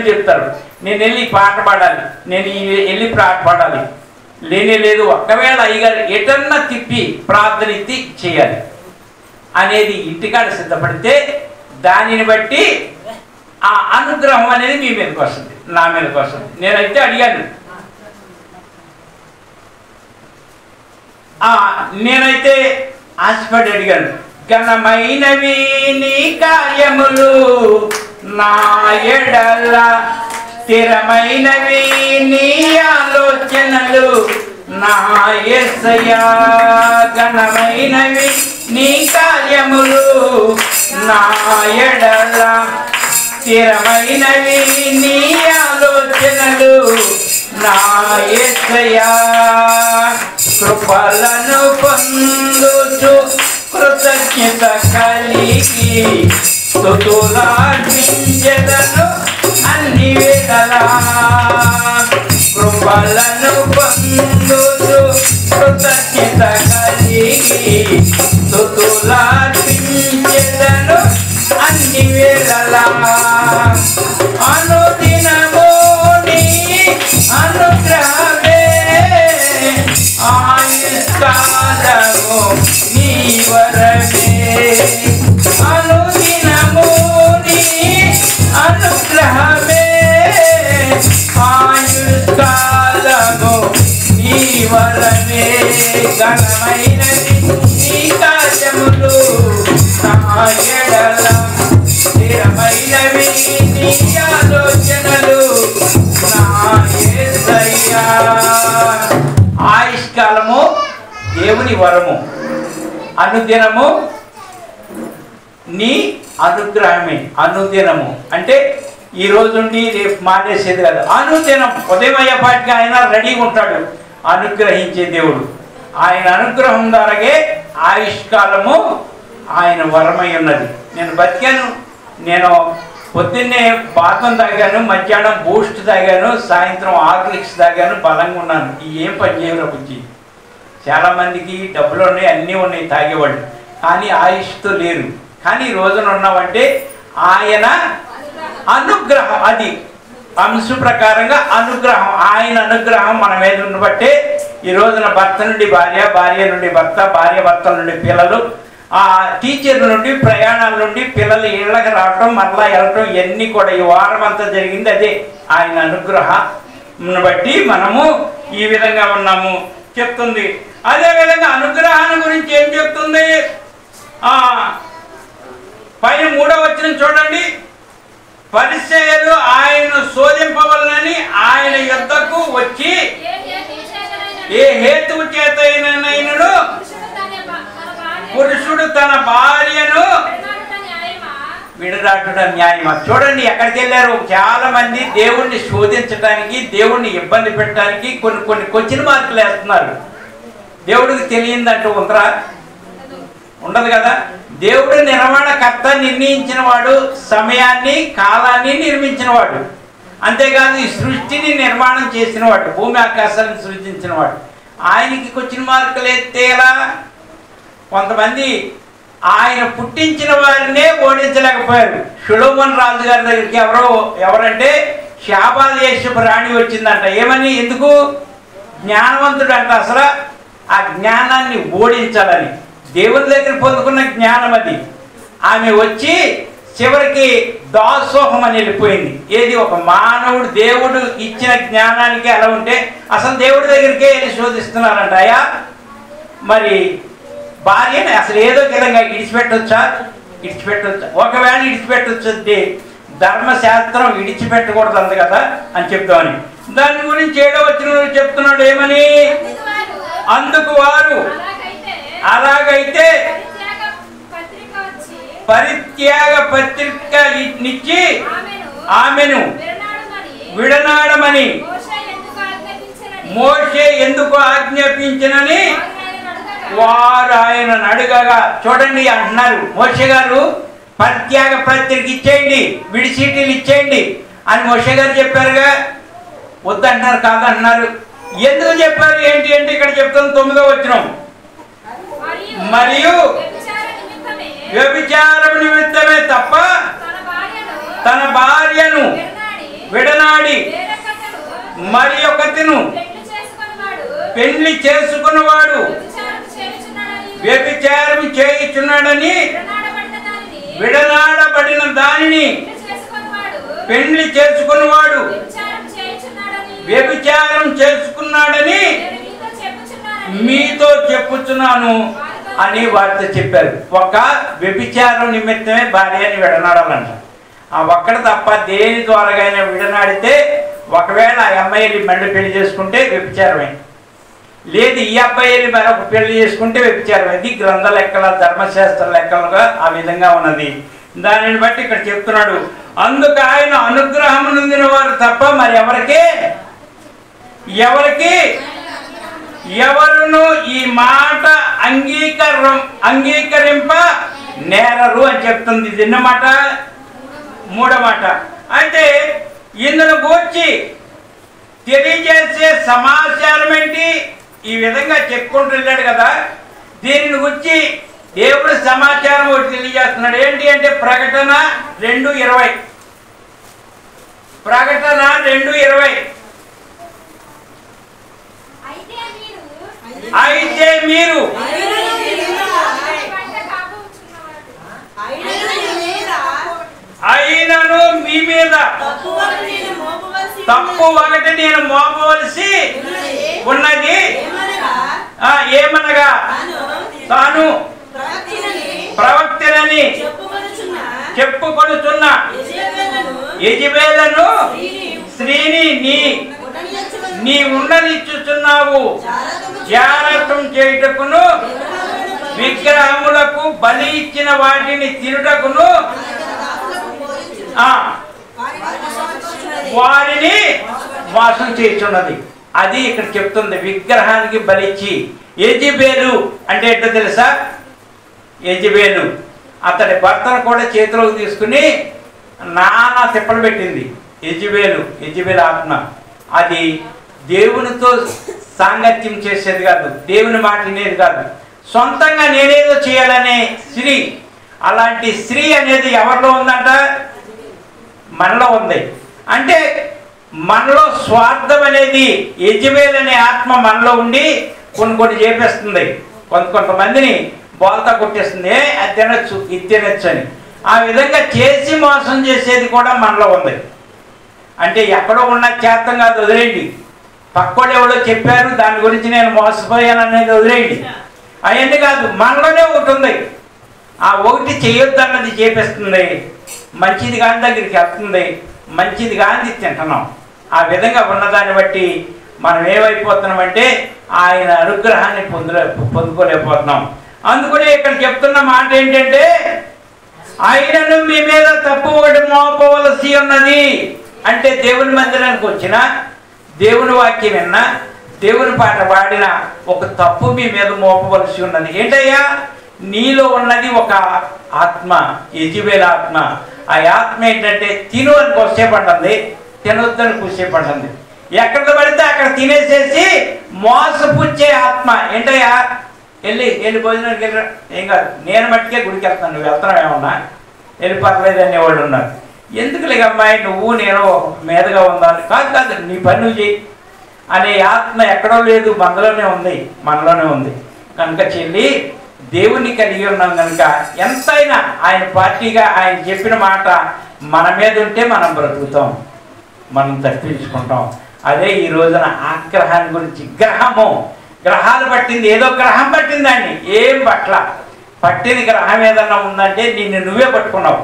చెప్తారు, నేను వెళ్ళి పాట పాడాలి, నేను వెళ్ళి పాట పాడాలి, లేనే లేదు. ఒక్కవేళ అయ్యగారు ఎటన్నా తిప్పి ప్రార్థన ఎత్తి చేయాలి అనేది ఇంటికాడ సిద్ధపడితే దానిని బట్టి ఆ అనుగ్రహం అనేది మీ మీదకి వస్తుంది, నా మీదకి వస్తుంది. నేనైతే అడిగాను, నేనైతే ఆశపడి అడిగాను, ఘనమైనవి నీ కార్యములు నా ఎడల, స్థిరమైనవి నీ ఆలోచనలు నా యేసయ్యా. ఘనమైనవి నీ కార్యములు నా ఎడల, స్థిరమైనవి నీ ఆలోచనలు నా యేసయ్యా. కృపలను పొందుచు కృతజ్ఞత కలిగి స్తుతులార్పించెదను అన్ని వేళలా. కృపలను పొందుచు కృతజ్ఞత కలిగి స్తుతులార్పించెదను అన్ని వేళలా. అనుదినము నీ అనుగ్రహమే ఆయుష్కాలము నీ వరమే. అనుదినము నీ అనుగ్రహమే ఆయుష్కాలము నీ వరమే. ఘనమైనది నీ కార్యములు నా ఎడల, స్థిరమైనవి నీ ఆలోచనలు నా యేసయ్యా. ఆయుష్కాలము దేవుని వరము, అనుదినము నీ అనుగ్రహమే. అనుదినము అంటే ఈ రోజు నుండి రేపు మానేసేది కాదు, అనుదినం. ఉదయం అయ్యేపాటికి ఆయన రెడీగా ఉంటాడు అనుగ్రహించే దేవుడు. ఆయన అనుగ్రహం ద్వారాగే ఆయుష్కాలము ఆయన వరమై ఉన్నది. నేను బతికాను, నేను పొద్దున్నే బాదం తాగాను, మధ్యాహ్నం బూస్ట్ తాగాను, సాయంత్రం హార్లిక్స్ తాగాను, బలంగా ఉన్నాను. ఏం పని చేయరు బుజ్జి. చాలామందికి డబ్బులు ఉన్నాయి, అన్నీ ఉన్నాయి తాగేవాళ్ళు, కానీ ఆయుష్తో లేరు. కానీ ఈ రోజున ఉన్నామంటే ఆయన అనుగ్రహం, అది అంశ ప్రకారంగా అనుగ్రహం. ఆయన అనుగ్రహం మన మీద ఉన్నబట్టే ఈ రోజున భర్త నుండి భార్య, భార్య నుండి భర్త, భార్య భర్త నుండి పిల్లలు, ఆ టీచర్ల నుండి, ప్రయాణాల నుండి పిల్లలు ఇళ్ళకి రావటం, మరలా వెళ్ళటం, ఇవన్నీ కూడా ఈ వారం అంతా జరిగింది అదే ఆయన అనుగ్రహం బట్టి మనము ఈ విధంగా ఉన్నాము చెప్తుంది. అదేవిధంగా అనుగ్రహాన్ని గురించి ఏం చెప్తుంది? పైన 3వ వచనం చూడండి. పరిసయ్యులు ఆయనను శోధింపవలనని ఆయన యొద్దకు వచ్చి ఏ హేతువు చేతైనను పురుషుడు తన భార్యను విడనాటుట న్యాయమా? చూడండి ఎక్కడికి వెళ్ళారు. చాలా మంది దేవుణ్ణి శోధించడానికి, దేవుణ్ణి ఇబ్బంది పెట్టడానికి కొన్ని క్వశ్చన్ మార్కులు వేస్తున్నారు. దేవుడికి తెలియదంటూ ఉందరా? ఉండదు కదా. దేవుడు నిర్మాణకర్త, నిర్ణయించిన వాడు, సమయాన్ని కాలాన్ని నిర్మించినవాడు. అంతేకాదు ఈ సృష్టిని నిర్మాణం చేసినవాడు, భూమి ఆకాశాలను సృష్టించినవాడు. ఆయనకి క్వశ్చన్ మార్కులు ఎత్తే ఎలా? కొంతమంది ఆయన పుట్టించిన వారినే ఓడించలేకపోయారు. సొలొమోను రాజు గారి దగ్గరికి ఎవరంటే షాబా దేశపు రాణి వచ్చిందంట. ఏమని? ఎందుకు? జ్ఞానవంతుడు అంట. అసలు ఆ జ్ఞానాన్ని ఓడించాలని దేవుని దగ్గర పొందుకున్న జ్ఞానం అది. ఆమె వచ్చి చివరికి దాసోహం అని వెళ్ళిపోయింది. ఏది? ఒక మానవుడు దేవుడు ఇచ్చిన జ్ఞానానికి అలా ఉంటే అసలు దేవుడి దగ్గరికే వెళ్ళి శోధిస్తున్నారంట. అయ్యా మరి భార్యని అసలు ఏదో విధంగా విడిచిపెట్టొచ్చా? ఒకవేళ విడిచిపెట్టొచ్చంటే ధర్మశాస్త్రం విడిచిపెట్టకూడదు అంది కదా అని చెప్తామని. దాని గురించి 7వ వచనంలో చెప్తున్నాడు. ఏమని? అందుకు వారు అలాగైతే పరిత్యాగ పత్రిక ఇచ్చి ఆమెను విడనాడమని మోషే ఎందుకు ఆజ్ఞాపించినని వారు ఆయనను అడగగా, చూడండి అంటున్నారు మోషే గారు పరిత్యాగ పత్రిక ఇచ్చేయండి, విడిసీటీలు ఇచ్చేయండి అని మోషే గారు చెప్పారుగా. వద్దంటున్నారు, కాదంటున్నారు. ఎందుకు చెప్పారు ఏంటి అంటే ఇక్కడ చెప్తాను 9వ వచనం. మరియు వ్యభిచారం నిమిత్తమే తప్ప తన భార్యను విడనాడి మరి ఒకతిను పెళ్లి చేసుకున్నవాడు వ్యభిచారం చేయుచున్నాడని విడనాడబడిన దానిని పెళ్లి చేసుకున్నవాడు వ్యభిచారం చేసుకున్నాడని మీతో చెప్పుచున్నాను అని వారితో చెప్పారు. ఒక వ్యభిచారం నిమిత్తమే భార్యని విడనాడాలంట. ఆ ఒక్కడ తప్ప దేని ద్వారా విడనాడితే ఒకవేళ ఆ అమ్మాయిని మళ్ళీ పెళ్లి చేసుకుంటే వ్యభిచారమే, లేదు ఈ అబ్బాయిని మరొక పెళ్లి చేసుకుంటే వ్యభిచారమైంది. గ్రంథ లెక్కల ధర్మశాస్త్ర లెక్కలుగా ఆ విధంగా ఉన్నది. దానిని బట్టి ఇక్కడ చెప్తున్నాడు, అందుకు ఆయన అనుగ్రహం నొందిన వారు తప్ప మరి ఎవరును ఈ మాట అంగీకరింప నేరరు అని చెప్తుంది. ఇది ఎన్నో మాట? 3వ మాట. అయితే ఇందును గూర్చి తెలియజేసే సమాచారం ఏంటి? ఈ విధంగా చెప్పుకుంటూ వెళ్ళాడు కదా, దీనిని గురించి దేవుడు సమాచారం ఒకటి తెలియజేస్తున్నాడు. ఏంటి అంటే ప్రకటన 2:20. ప్రకటన 2:20. అయితే మీరు అయినను మీ మీద తప్పు ఒకటి నేను మోపవలసి ఉన్నది. ఏమనగా తాను ప్రవక్తనని చెప్పుకొనుచున్న యెజబెలను స్త్రీని నీ ఉండనిచ్చుచున్నావు. జారత్వం చేయుటకును విగ్రహములకు బలి ఇచ్చిన వాటిని తినుటకును వారిని మోసం చేస్తున్నది. అది ఇక్కడ చెప్తుంది. విగ్రహానికి బలిచ్చి యెజబెలు అంటే ఏంటో తెలుసా? యెజబెలు అతడి భర్తను కూడా చేతిలోకి తీసుకుని నానా తిప్పలు పెట్టింది. యెజబెలు ఆత్మ అది దేవునితో సాంగత్యం చేసేది కాదు, దేవుని మాట వినేది కాదు, సొంతంగా నేనేదో చేయాలనే స్త్రీ. అలాంటి స్త్రీ అనేది ఎవరిలో ఉందంట? మనలో ఉంది. అంటే మనలో స్వార్థం అనేది యెజబెలు అనే ఆత్మ మనలో ఉండి కొన్ని చేపిస్తుంది. కొంతమందిని బోల్తా కొట్టేస్తుంది, అది తినొచ్చు ఇది తినొచ్చు అని. ఆ విధంగా చేసి మోసం చేసేది కూడా మనలో ఉంది. అంటే ఎక్కడో ఉన్న చేతం కాదు, వదిలేయండి. పక్కోడు ఎవడో చెప్పారు దాని గురించి నేను మోసపోయాను అనేది వదిలేయండి. అవన్నీ కాదు, మనలోనే ఒకటి ఉంది. ఆ ఒకటి చేయొద్దన్నది చేపిస్తుంది, మంచిది కాని దగ్గరికి వెళ్తుంది, మంచిది కాని తింటున్నాం. ఆ విధంగా ఉన్నదాన్ని బట్టి మనం ఏమైపోతున్నామంటే ఆయన అనుగ్రహాన్ని పొందుకోలేకపోతున్నాం. అందుకనే ఇక్కడ చెప్తున్న మాట ఏంటంటే ఆయనను మీ మీద తప్పు ఒకటి మోపవలసి ఉన్నది. అంటే దేవుని మందిరానికి వచ్చిన, దేవుని వాక్యం విన్నా, దేవుని పాట పాడిన ఒక తప్పు మీ మీద మోపవలసి ఉన్నది. ఏంటయ్యా? నీలో ఉన్నది ఒక ఆత్మ, యెజబెలు ఆత్మ. ఆ ఆత్మ ఏంటంటే తిను అని కొసేపంటుంది, తినొద్దని కూసేపంటుంది. ఎక్కడ పడితే అక్కడ తినేసేసి మోసపుచ్చే ఆత్మ. ఏంటయ్యా? వెళ్ళి భోజనానికి వెళ్ళి ఏం కాదు, నేను మట్టికే గుడికి వెళ్తాను, నువ్వు వెళ్తున్నావు ఏమన్నా, వెళ్ళి పర్లేదు అనేవాళ్ళు ఉన్నారు. ఎందుకు లేక అమ్మాయి నువ్వు నేను మీదగా ఉండాలి? కాదు, నీ పని నువ్వు చేయి అనే ఆత్మ ఎక్కడో లేదు, మనలోనే ఉంది. కనుక చెల్లి, దేవుని కలిగి ఉన్నాం కనుక ఎంతైనా ఆయన పార్టీగా ఆయన చెప్పిన మాట మన మీద ఉంటే మనం బ్రతుకుతాం, మనం తప్పించుకుంటాం. అదే ఈ రోజున ఆగ్రహాన్ని గురించి. గ్రహాలు పట్టింది, ఏదో గ్రహం పట్టిందండి, ఏం పట్టిన గ్రహం ఏదన్నా ఉందంటే నిన్ను నువ్వే పట్టుకున్నావు.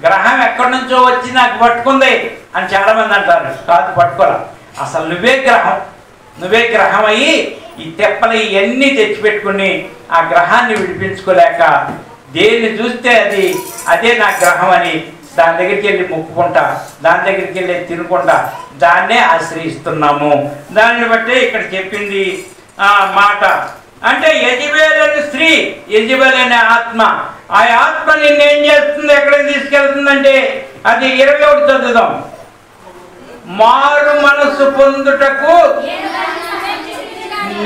గ్రహం ఎక్కడి నుంచో వచ్చి నాకు పట్టుకుంది అని చాలామంది అంటారు. కాదు, పట్టుకోరా, అసలు నువ్వే గ్రహం అయ్యి ఈ తెప్పలు ఇవన్నీ తెచ్చిపెట్టుకుని ఆ గ్రహాన్ని విడిపించుకోలేక దేన్ని చూస్తే అదే నా గ్రహం అని దాని దగ్గరికి వెళ్ళి మొక్కుకుంటా, దాని దగ్గరికి వెళ్ళి తినుకుంటా, దాన్నే ఆశ్రయిస్తున్నాము. దాన్ని బట్టి ఇక్కడ చెప్పింది మాట. అంటే యెజబెలు అనే స్త్రీ, యెజబెలు అనే ఆత్మ, ఆ ఆత్మ నిన్ను ఏం చేస్తుంది, ఎక్కడికి తీసుకెళ్తుందంటే అది 21 చదువుదాం. మారు మనసు పొందుటకు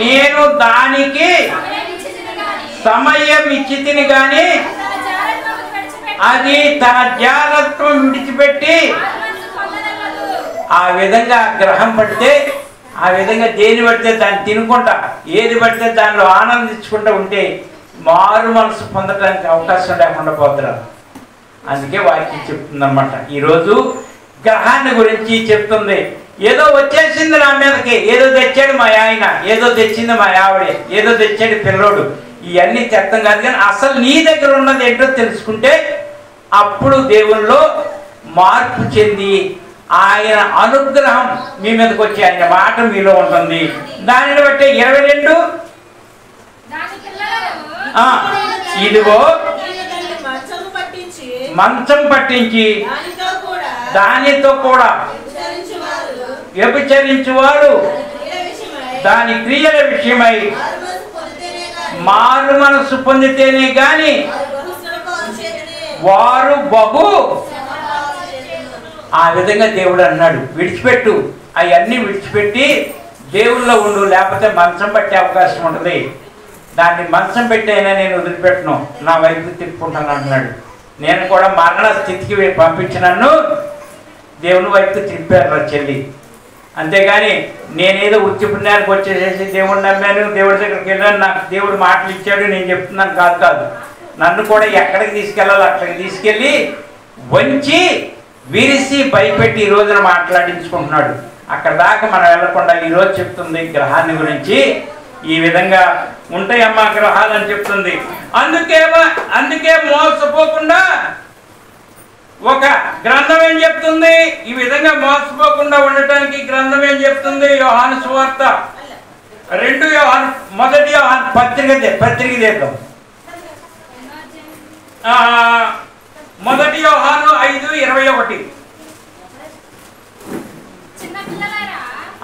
నేను దానికి సమయం ఇచ్చితిని గాని అది తన జాగ్రత్తం విడిచిపెట్టి ఆ విధంగా గ్రహం పడితే, ఆ విధంగా దేని పడితే దాన్ని తినుకుంటా, ఏది పడితే దానిలో ఆనందించుకుంటూ ఉంటే మారు మనసు పొందడానికి అవకాశం లేకుండా పోతున్నారు. అందుకే వాక్యం చెప్తుంది అన్నమాట. ఈరోజు గ్రహాన్ని గురించి చెప్తుంది. ఏదో వచ్చేసింది నా మీదకి, ఏదో తెచ్చాడు మా ఆయన, ఏదో తెచ్చింది మా ఆవిడే, ఏదో తెచ్చాడు పిల్లోడు, ఇవన్నీ తెత్తం కాదు. కానీ అసలు నీ దగ్గర ఉన్నది ఏంటో తెలుసుకుంటే అప్పుడు దేవుల్లో మార్పు చెంది ఆయన అనుగ్రహం మీ మీదకి వచ్చి ఆయన మాట మీలో ఉంటుంది. దానిని బట్టి 22 ఇదిగో మంచం పట్టించి దానితో కూడా వ్యభిచరించువారు దాని క్రియల విషయమై మారు మనసు పొందితేనే గాని వారు బహు. ఆ విధంగా దేవుడు అన్నాడు, విడిచిపెట్టు, అవన్నీ విడిచిపెట్టి దేవుల్లో ఉండు, లేకపోతే మంచం పట్టే అవకాశం ఉంటుంది. దాన్ని మంచం పెట్టైనా నేను వదిలిపెట్టను, నా వైపు తిప్పుకుంటాను అన్నాడు. నేను కూడా మరణ స్థితికి పంపించినన్ను దేవుని వైపు తిప్పారు చెల్లి. అంతేగాని నేనేదో వృత్తి పుణ్యానికి వచ్చేసేసి దేవుడిని నమ్మాను, దేవుడి దగ్గరికి వెళ్ళాను, నాకు దేవుడు మాటలు ఇచ్చాడు నేను చెప్తున్నాను కాదు. నన్ను కూడా ఎక్కడికి తీసుకెళ్ళాలో అక్కడికి తీసుకెళ్ళి వంచి విరిసి భయపెట్టి ఈ రోజున మాట్లాడించుకుంటున్నాడు. అక్కడ దాకా మనం వెళ్ళకుండా ఈరోజు చెప్తుంది గ్రహాన్ని గురించి. ఈ విధంగా ఉంటాయమ్మా గ్రహాలు అని చెప్తుంది. అందుకే మోసపోకుండా ఒక గ్రంథం ఏం చెప్తుంది, ఈ విధంగా మోసపోకుండా ఉండటానికి గ్రంథం ఏం చెప్తుంది? యోహాను సువార్త 2 యోహాను 1 యోహాను పత్రిక చేద్దాం. 1 యోహాను 5:21.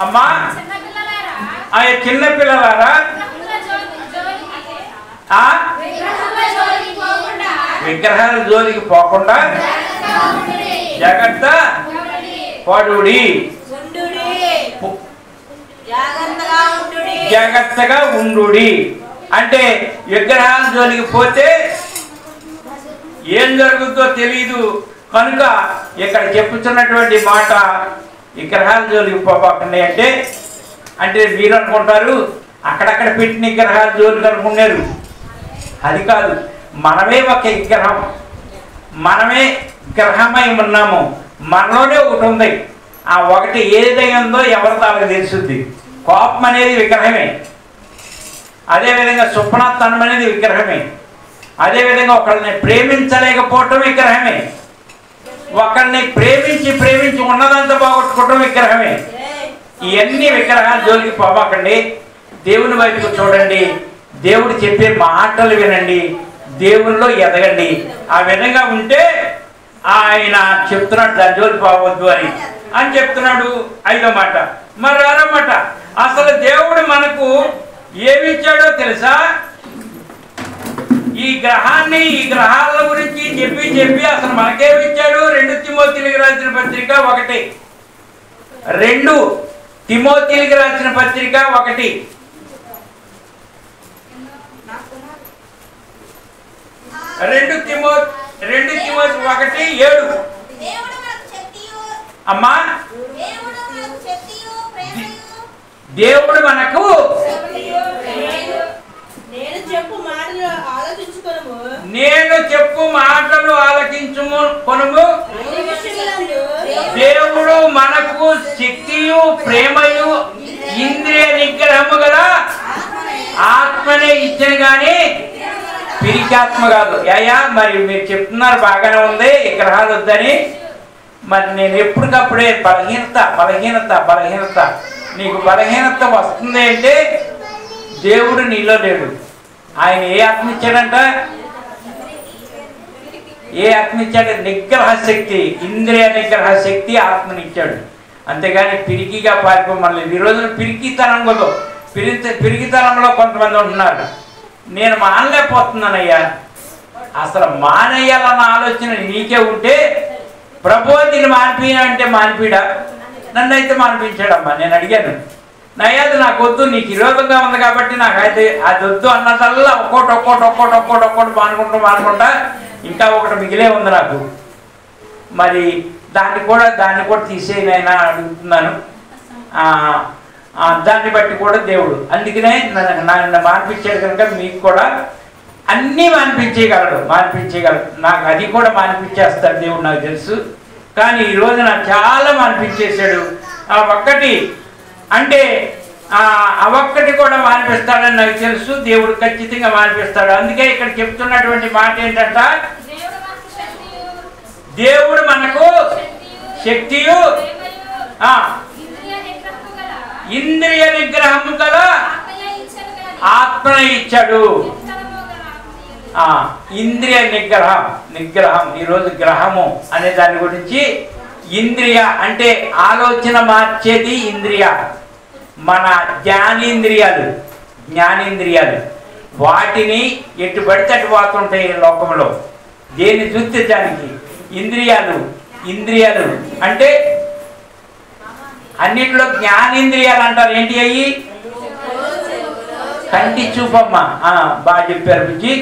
అమ్మా ఆ చిన్న పిల్లలారా విగ్రహాల జోలికి పోకుండా జాగ్రత్త పడుడి, జాగ్రత్తగా ఉండుడి. అంటే విగ్రహాల జోలికి పోతే ఏం జరుగుతుందో తెలియదు కనుక ఇక్కడ చెప్పుతున్నటువంటి మాట విగ్రహాల జోలికి పోకండి. అంటే మీరు అనుకుంటారు అక్కడక్కడ పెట్టిన విగ్రహాల జోలికి అనుకున్నారు. అది కాదు, మనమే ఒక విగ్రహం, మనమే గ్రహమై ఉన్నాము. మనలోనే ఒకటి ఉంది. ఆ ఒకటి ఏదైందో ఎవరి తాలకు తెలుసుద్ది. కోపం అనేది విగ్రహమే, అదేవిధంగా సుప్నతనం అనేది విగ్రహమే, అదేవిధంగా ఒకరిని ప్రేమించలేకపోవటం విగ్రహమే, ఒకరిని ప్రేమించి ఉన్నదంతా పోగొట్టుకోవటం విగ్రహమే. ఇవన్నీ విగ్రహాల జోలికి పోవాకండి. దేవుని వైపుకు చూడండి, దేవుడు చెప్పే మాటలు వినండి, దేవుల్లో ఎదగండి. ఆ విధంగా ఉంటే ఆయన చెప్తున్నాడు దాని జోలికి పోవద్దు అని చెప్తున్నాడు. 5వ మాట. మరి 6వ మాట, అసలు దేవుడు మనకు ఏమిచ్చాడో తెలుసా? ఈ గ్రహాన్ని, ఈ గ్రహాల గురించి చెప్పి అసలు మనకేమిచ్చాడు? 2 తిమోతిలకు రాసిన పత్రిక 1, 2 తిమోతిలకు రాసిన పత్రిక 1, 2 తిమోతి 1:7. అమ్మా దేవుడు మనకు నేను చెప్పు మాటలు ఆలకించుము కొనుము. దేవుడు మనకు శక్తియు ప్రేమయు ఇంద్రియ నిగ్రహము గల ఆత్మనే ఇచ్చను కానీ పిరికాత్మ కాదు. మరి మీరు చెప్తున్నారు బాగానే ఉంది గ్రహాలు వద్దని. మరి నేను ఎప్పటికప్పుడే బలహీనత నీకు బలహీనత వస్తుంది అంటే దేవుడు నీలో లేడు. ఆయన ఏ ఆత్మ ఇచ్చాడంట? ఏ ఆత్మ ఇచ్చాడు? నిగ్రహ శక్తి, ఇంద్రియ నిగ్రహ శక్తి ఆత్మని ఇచ్చాడు. అంతేగాని పిరికిగా పారిపోమలేదు. ఈ రోజున పిరికితనంలో కొంతమంది ఉంటున్నారు. నేను మానలేకపోతున్నానయ్యా. అసలు మానేయాలన్న ఆలోచన నీకే ఉంటే ప్రభు దీన్ని మానిపోయినా అంటే మానిపీడా? నన్ను అయితే మానిపించాడమ్మా. నేను అడిగాను, నయ్యాది నాకు వద్దు, నీకు విరోధంగా ఉంది కాబట్టి నాకు అయితే అది వద్దు అన్నదల్లా ఒక్కోటి మానుకుంటా ఇంకా ఒకటి మిగిలే ఉంది నాకు. మరి దాన్ని కూడా తీసేయనైనా అడుగుతున్నాను. దాన్ని బట్టి కూడా దేవుడు అందుకనే నన్ను మానిపించాడు కనుక మీకు కూడా అన్నీ మానిపించేయగలడు. నాకు అది కూడా మానిపించేస్తాడు దేవుడు, నాకు తెలుసు. కానీ ఈరోజు నాకు చాలా మానిపించేశాడు. ఒక్కటి అంటే ఒక్కటి కూడా మానిపిస్తాడని నాకు తెలుసు. దేవుడు ఖచ్చితంగా మానిపిస్తాడు. అందుకే ఇక్కడ చెప్తున్నటువంటి మాట ఏంటంట, దేవుడు మనకు శక్తియు ఇంద్రియ నిగ్రహము గల ఆత్మ ఇచ్చాడు. ఇంద్రియ నిగ్రహం ఈరోజు గ్రహము అనే దాని గురించి, ఇంద్రియ అంటే ఆలోచన మార్చేది ఇంద్రియ. మన జ్ఞానేంద్రియాలు వాటిని ఎటు పడితే అటు పోతుంటాయి లోకంలో. దేన్ని చూస్తే దానికి ఇంద్రియాలు అంటే అన్నిట్లో జ్ఞానేంద్రియాలు అంటారు. ఏంటి అయ్యి? కంటి చూపమ్మా, బాగా చెప్పారు బుజ్జి.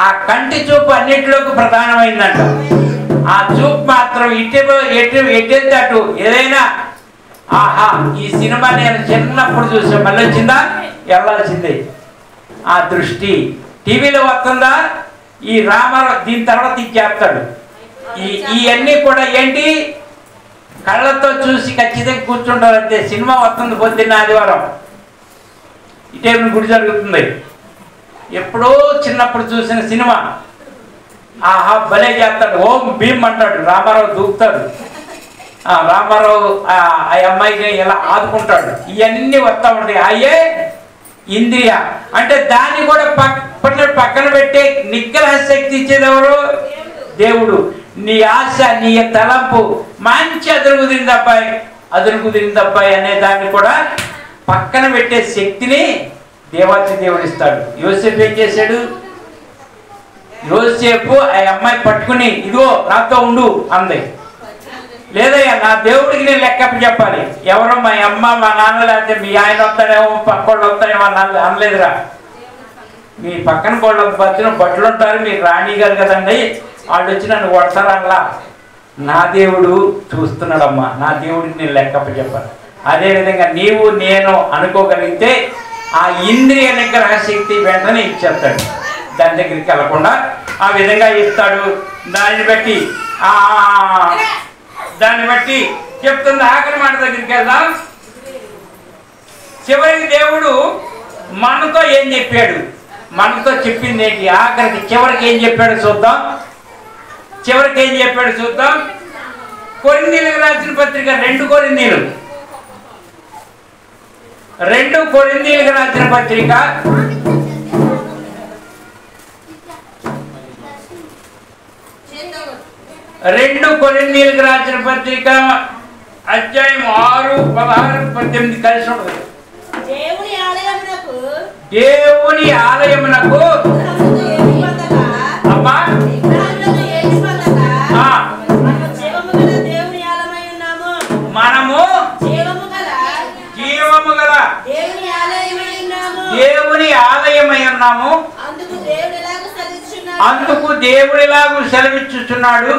ఆ కంటి చూపు అన్నిటిలోకి ప్రధానమైందంట. ఆ చూపు మాత్రం ఎట్టెళ్తే అటు ఏదైనా ఆహా ఈ సినిమా నేను చిన్నప్పుడు చూసా, మళ్ళీ వచ్చిందా వెళ్ళాల్సిందే. ఆ దృష్టి టీవీలో వస్తుందా, ఈ రామారావు దీని తర్వాత ఇది చేస్తాడు. ఇవన్నీ కూడా ఏంటి, కళ్ళతో చూసి ఖచ్చితంగా కూర్చుంటారు అంతే. సినిమా వస్తుంది పొద్దున్న ఆదివారం, ఇటేమి గుడి జరుగుతుంది. ఎప్పుడో చిన్నప్పుడు చూసిన సినిమా, ఆహా భలే చేస్తాడు, ఓం భీమ్ అంటాడు, రామారావు దూకుతాడు, రామారావు ఆ అమ్మాయిని ఇలా ఆదుకుంటాడు. ఇవన్నీ వస్తూ ఉంటాయి. అయ్యే ఇంద్రియ అంటే దాన్ని కూడా పక్కన పెట్టే నిగ్రహ శక్తి ఇచ్చేది ఎవరు? దేవుడు. నీ ఆశ, నీ తలంపు మంచి అదురు కుదిరిందబ్బాయి అనే దాన్ని కూడా పక్కన పెట్టే శక్తిని దేవాతి దేవుడు ఇస్తాడు. యోసేపు ఏం చేశాడు? యోసేపు ఆ అమ్మాయి పట్టుకుని ఇదిగో నాతో ఉండు అంది. లేదయ్యా నా దేవుడికి నేను లెక్కప్ప చెప్పాలి. ఎవరో మా అమ్మ మా నాన్న లేకపోతే మీ ఆయన వస్తాడేమో పక్కోళ్ళు వస్తాడేమో అనలేదురా. మీ పక్కన వాళ్ళు బతిన బట్టలు ఉంటారు, మీరు రాణి గారు కదండి, వాళ్ళు వచ్చి నన్ను కొడతారల్లా. నా దేవుడు చూస్తున్నాడమ్మా, నా దేవుడికి నేను లెక్కప్ప చెప్పాలి. అదేవిధంగా నీవు నేను అనుకోగలిగితే ఆ ఇంద్రియ నిగ్రహ శక్తి వెంటనే ఇచ్చేస్తాడు. దాని దగ్గరికి వెళ్ళకుండా ఆ విధంగా ఇస్తాడు. దాన్ని బట్టి చెప్తుంది. ఆఖరి మాట దగ్గరికి వెళ్దాం. చివరికి దేవుడు మనతో ఏం చెప్పాడు, మనతో చెప్పింది ఏంటి, ఆఖరికి చివరికి ఏం చెప్పాడు చూద్దాం. కొరింథీయులకు రాసిన పత్రిక 2 కొరింథీయులకు రాసిన పత్రిక 2 కొరింథీయులకు రాసిన పత్రిక అధ్యాయం 6, 16, 18 కలిసి ఉంటుంది. దేవుని ఆలయమునకు అమ్మా మనము జీవము గల దేవుని ఆలయమై ఉన్నాము. అందుకు దేవుడు ఎలాగూ సెలవిచ్చుచున్నాడు,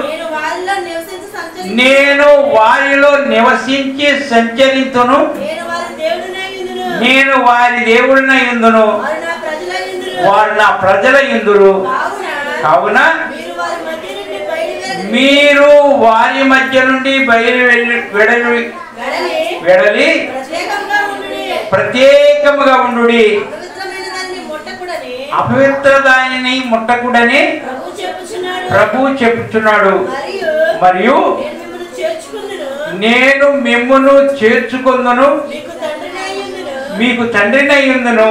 నేను వారిలో నివసించి సంచరించును, నేను వారి దేవుడినై ఉందును, వారు నా ప్రజల యుందురు. కావున మీరు వారి మధ్య నుండి వెడలి ప్రత్యేకముగా ఉండుడి, అపవిత్ర దానిని ముట్టకుడని ప్రభు చెప్పుచున్నాడు. మరియు నేను మిమ్మును చేర్చుకొందును, మీకు తండ్రినై ఉందును,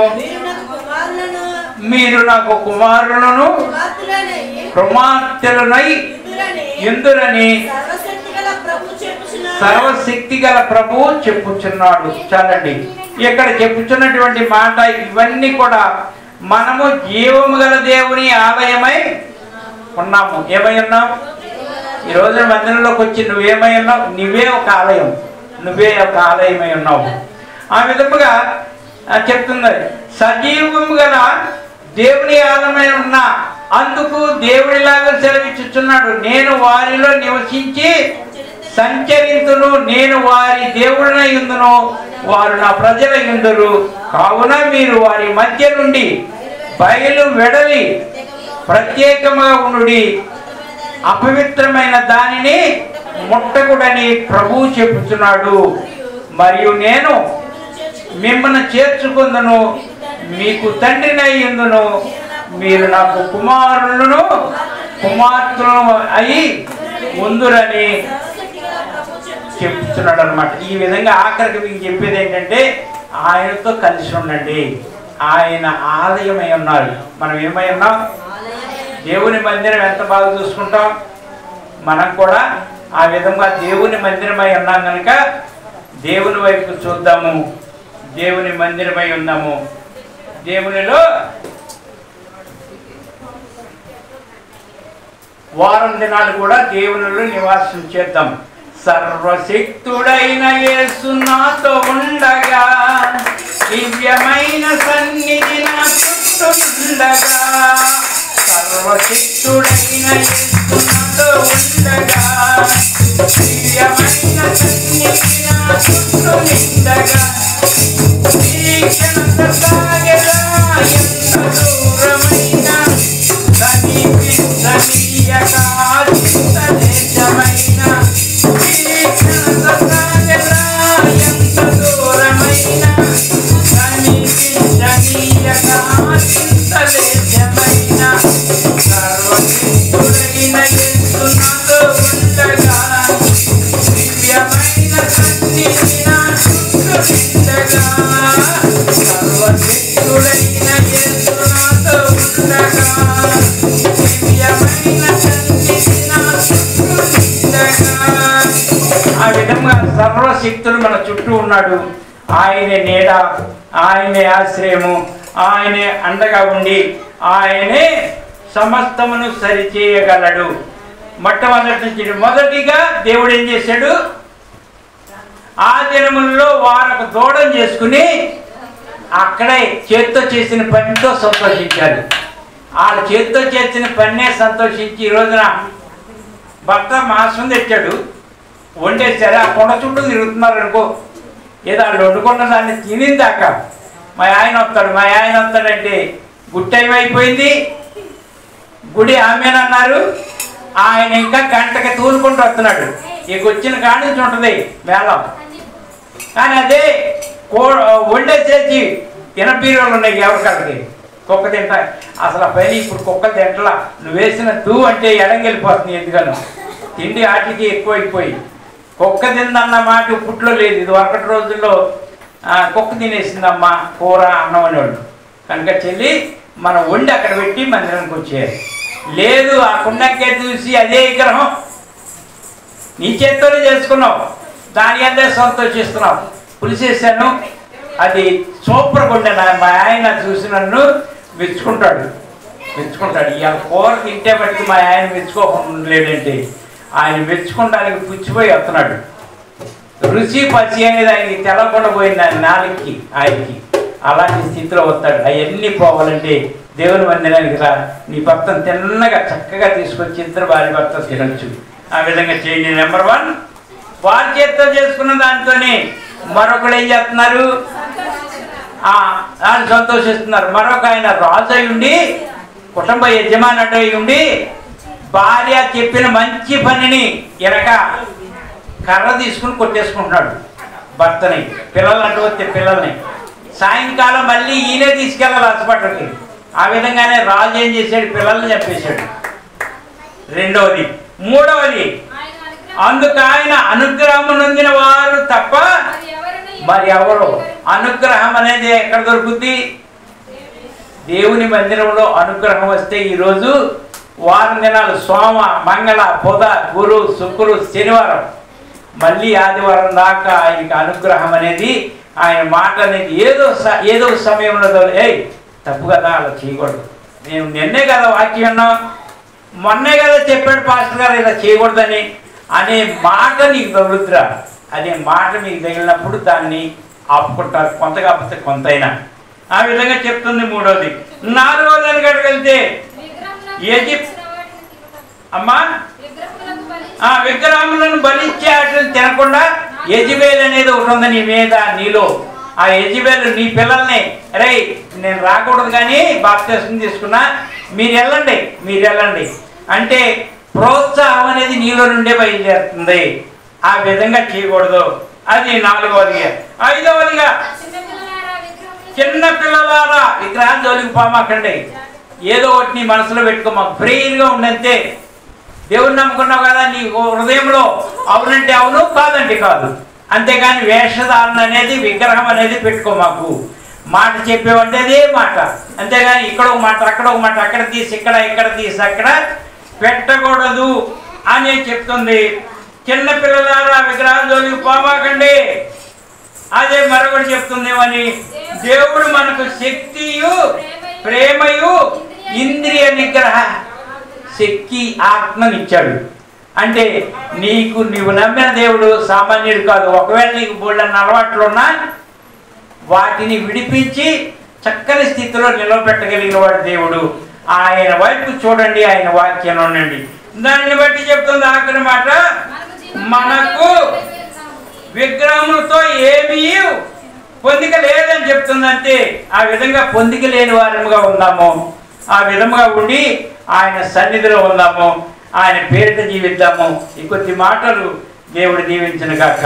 మీరు నాకు కుమారులను కుమార్తెలనై ఎందురని సర్వశక్తి గల ప్రభువు చెప్పుచున్నాడు. చాలండి, ఇక్కడ చెప్పుచున్నటువంటి మాట ఇవన్నీ కూడా మనము జీవము గల దేవుని ఆలయమై ఉన్నాము. ఏమై ఉన్నావు? ఈ రోజు మందిరంలోకి వచ్చి నువ్వేమై ఉన్నావు? నువ్వే ఒక ఆలయం. నువ్వే ఒక ఆలయమై ఉన్నావు. ఆ విధముగా చెప్తున్నది. సజీవము గల దేవుని ఆలయమై ఉన్నా అందుకు దేవుడిలాగా సెలవిచ్చుచున్నాడు. నేను వారిలో నివసించి సంచరింతును, నేను వారి దేవుడినై ఉందును, వారు నా ప్రజలై ఉందురు. కావున మీరు వారి మధ్య నుండి బయలు వెడలి ప్రత్యేకముగా ఉండుడి, అపవిత్రమైన దానిని ముట్టకుడని ప్రభువు చెప్పుచున్నాడు. మరియు నేను మిమ్మల్ని చేర్చుకుందును, మీకు తండ్రినై ఉందును, మీరు నాకు కుమారులను కుమార్తెలను అయి ఉందురని చెప్తున్నాడు అనమాట. ఈ విధంగా ఆఖరికి మీకు చెప్పేది ఏంటంటే ఆయనతో కలిసి ఉండండి. ఆయన ఆలయమై ఉన్నారు. మనం ఏమై ఉన్నాం? దేవుని మందిరం ఎంత బాగా చూసుకుంటాం. మనం కూడా ఆ విధంగా దేవుని మందిరమై ఉన్నాం కనుక దేవుని వైపు చూద్దాము, దేవుని మందిరమై ఉన్నాము. దేవునిలో వారం దినాలు కూడా దేవునిలో నివాసం చేద్దాం. సర్వశక్తుడైన యేసు నాతో ఉండగా, దివ్యమైన సన్నిధి నా చుట్టూ ఉండగా, సర్వశక్తుడైన యేసు నాతో ఉండగా, దివ్యమైన సన్నిధి నా చుట్టూ ఉండగా, ఈ క్షణత సాగెదా ఎంత దూరమైన సమీపించనీయక చింత దేశమైన, ఈ క్షణత సాగెదా ఎంత దూరమైన సమీపించనీయక చింత దేశమైన, సర్వశక్తుడైన యేసు నాతో ఉండగా, దివ్యమైన సన్నిధి నా చుట్టూ ఉండగా, సర్వశక్తుడైన యేసు నాతో ఉండగా, దివ్యమైన సన్నిధి నా చుట్టూ ఉండగా. ఆ విధంగా సర్వశక్తుడు మన చుట్టూ ఉన్నాడు. ఆయనే నీడ, ఆయనే ఆశ్రయము, ఆయనే అండగా ఉండి ఆయనే సమస్తమును సరిచేయగలడు. మొట్టమొదటి నుంచి మొదటిగా దేవుడు ఏం చేశాడు? ఆ దినములలో వారు ఒక దూడం చేసుకుని అక్కడే చేత్తో చేసిన పనితో సంతోషించారు. వాళ్ళ చేత్తో చేసిన పన్నే సంతోషించి ఈ రోజున భర్త మాంసం తెచ్చాడు, వండేసారు, ఆ కొండ చుట్టూ తిరుగుతున్నారు అనుకో. ఏదో వాళ్ళు వండుకున్న దాన్ని తినిందాక మా ఆయన వస్తాడంటే గుట్టైం అయిపోయింది. గుడి ఆమెనన్నారు. ఆయన ఇంకా గంటకి తూలుకుంటూ వస్తున్నాడు. ఇక వచ్చిన కాడి నుంచి ఉంటుంది మేళం. కానీ అదే వండేసేసి తినపీరియలు ఉన్నాయి ఎవరికాళ్ళకి. కుక్క తింటా అసలు ఆ పని ఇప్పుడు కుక్కలు తింటలా. నువ్వు వేసిన తూ అంటే ఎడంగెళ్ళిపోతుంది. ఎందుకను తిండి ఆటికి ఎక్కువైపోయి కుక్క తిందన్న మాట ఇప్పట్లో లేదు. ఇది ఒకటి రోజుల్లో కుక్క తినేసిందమ్మా కూర అన్నం అనేవాళ్ళు. కనుక చెల్లి మనం వండి అక్కడ పెట్టి మందిరానికి వచ్చేయాలి. లేదు ఆ కుండకే చూసి అదే విగ్రహం నీ చేత్తోనే చేసుకున్నావు, దాని అందే సంతోషిస్తున్నావు. పులిసేసాను, అది సూపర్గా ఉండే. మా ఆయన చూసి నన్ను మెచ్చుకుంటాడు. ఇవాళ కూర తింటే బట్టి మా ఆయన మెచ్చుకోకుండా లేడంటే ఆయన మెచ్చుకోవడానికి పుచ్చిపోయి వస్తున్నాడు. రుచి పచ్చి అనేది ఆయనకి తెలవకుండా పోయింది ఆయన నాలుగుకి. ఆయనకి అలాంటి స్థితిలో వస్తాడు. అవన్నీ పోవాలంటే దేవుని మందిరానికి రా. నీ భర్తను తిన్నగా చక్కగా తీసుకొచ్చి ఇద్దరు భార్య భర్త తినచ్చు. ఆ విధంగా చేయండి. నెంబర్ 1, వారి చేత్తో చేసుకున్న దాంతోనే మరొకరు ఏం చేస్తున్నారు? వాళ్ళు సంతోషిస్తున్నారు. మరొక ఆయన రాజు అయి ఉండి, కుటుంబ యజమానుడు అయి ఉండి, భార్య చెప్పిన మంచి పనిని ఎనక కర్ర తీసుకుని కొట్టేసుకుంటున్నాడు భర్తని. పిల్లలు అంటూ వస్తే పిల్లల్ని సాయంకాలం మళ్ళీ ఈయనే తీసుకెళ్ళాలి హాస్పిటల్కి. ఆ విధంగానే రాజు ఏం చేశాడు? పిల్లల్ని చంపేశాడు. రెండవది. మూడవది, అందుకు ఆయన అనుగ్రహం నొందిన వారు తప్ప మరి ఎవరు? అనుగ్రహం అనేది ఎక్కడ దొరుకుతుంది? దేవుని మందిరంలో అనుగ్రహం వస్తే ఈరోజు వారం దినాలు సోమ, మంగళ, బుధ, గురు, శుక్రు, శనివారం, మళ్ళీ ఆదివారం దాకా ఆయనకి అనుగ్రహం అనేది, ఆయన మాట అనేది ఏదో సమయంలో తప్పు కదా అలా చేయకూడదు. నేను నిన్నే కదా వాక్యం విన్నాం, మొన్నే కదా చెప్పాడు పాస్టర్ గారు ఇలా చేయకూడదని అనే మాట నీకు తగులుతురా. అనే మాట మీకు తగిలినప్పుడు దాన్ని ఆపుకుంటారు, కొంత కాకపోతే కొంతైనా. ఆ విధంగా చెప్తుంది. మూడోది. నాలుగోది అని వెళ్తే అమ్మా విగ్రహములను బలిచ్చే వాటిని తినకుండా యెజబెల్ అనేది ఒకటి ఉంది నీ మీద, నీలో. ఆ యెజబెల్ నీ పిల్లల్ని, రే నేను రాకూడదు కానీ బాప్తిస్మం తీసుకున్నా, మీరు వెళ్ళండి అంటే ప్రోత్సాహం అనేది నీలో నుండే బయలుదేరుతుంది. ఆ విధంగా చేయకూడదు. అది నాలుగవదిగా. ఐదవదిగా చిన్న పిల్లలారా విగ్రహాలు జోలికి పోమాకండి. ఏదో ఒకటి నీ మనసులో పెట్టుకో, మాకు ప్రేయర్గా ఉండంతే. దేవుని నమ్ముకున్నావు కదా, నీ హృదయంలో అవునంటే అవును, కాదంటే కాదు. అంతేగాని వేషధారణ అనేది, విగ్రహం అనేది పెట్టుకో. మాకు మాట చెప్పేవంటే అదే మాట, అంతేగాని ఇక్కడ ఒక మాట అక్కడ ఒక మాట, అక్కడ తీసి ఇక్కడ తీసి అక్కడ పెట్టకూడదు అని చెప్తుంది. చిన్న పిల్లలారా విగ్రహాలు జోలికి పోమాకండి. అదే మరొకటి చెప్తుంది ఏమని, దేవుడు మనకు శక్తియు ప్రేమయు ఇంద్రియ నిగ్రహ శక్తి ఆత్మనిచ్చాడు. అంటే నీవు నమ్మిన దేవుడు సామాన్యుడు కాదు. ఒకవేళ నీకు బోళ్ళన్న అలవాట్లు ఉన్నా వాటిని విడిపించి చక్కని స్థితిలో నిలబెట్టగలిగిన వాడు దేవుడు. ఆయన వైపు చూడండి, ఆయన వాక్యం ఉండండి. దాన్ని బట్టి చెప్తుంది ఆఖరి మాట, మనకు విగ్రహములతో ఏమీ పొందిక లేదని చెప్తుంది. అంతే. ఆ విధంగా పొందిక లేని వారముగా ఉందాము. ఆ విధముగా ఉండి ఆయన సన్నిధిలో ఉందాము, ఆయన పేరిట జీవిద్దాము. ఈ కొద్ది మాటలు దేవుడు దీవించును గాక.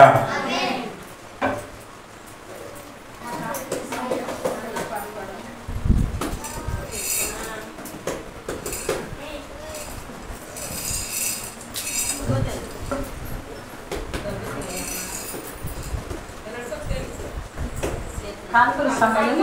కానుకల సమయం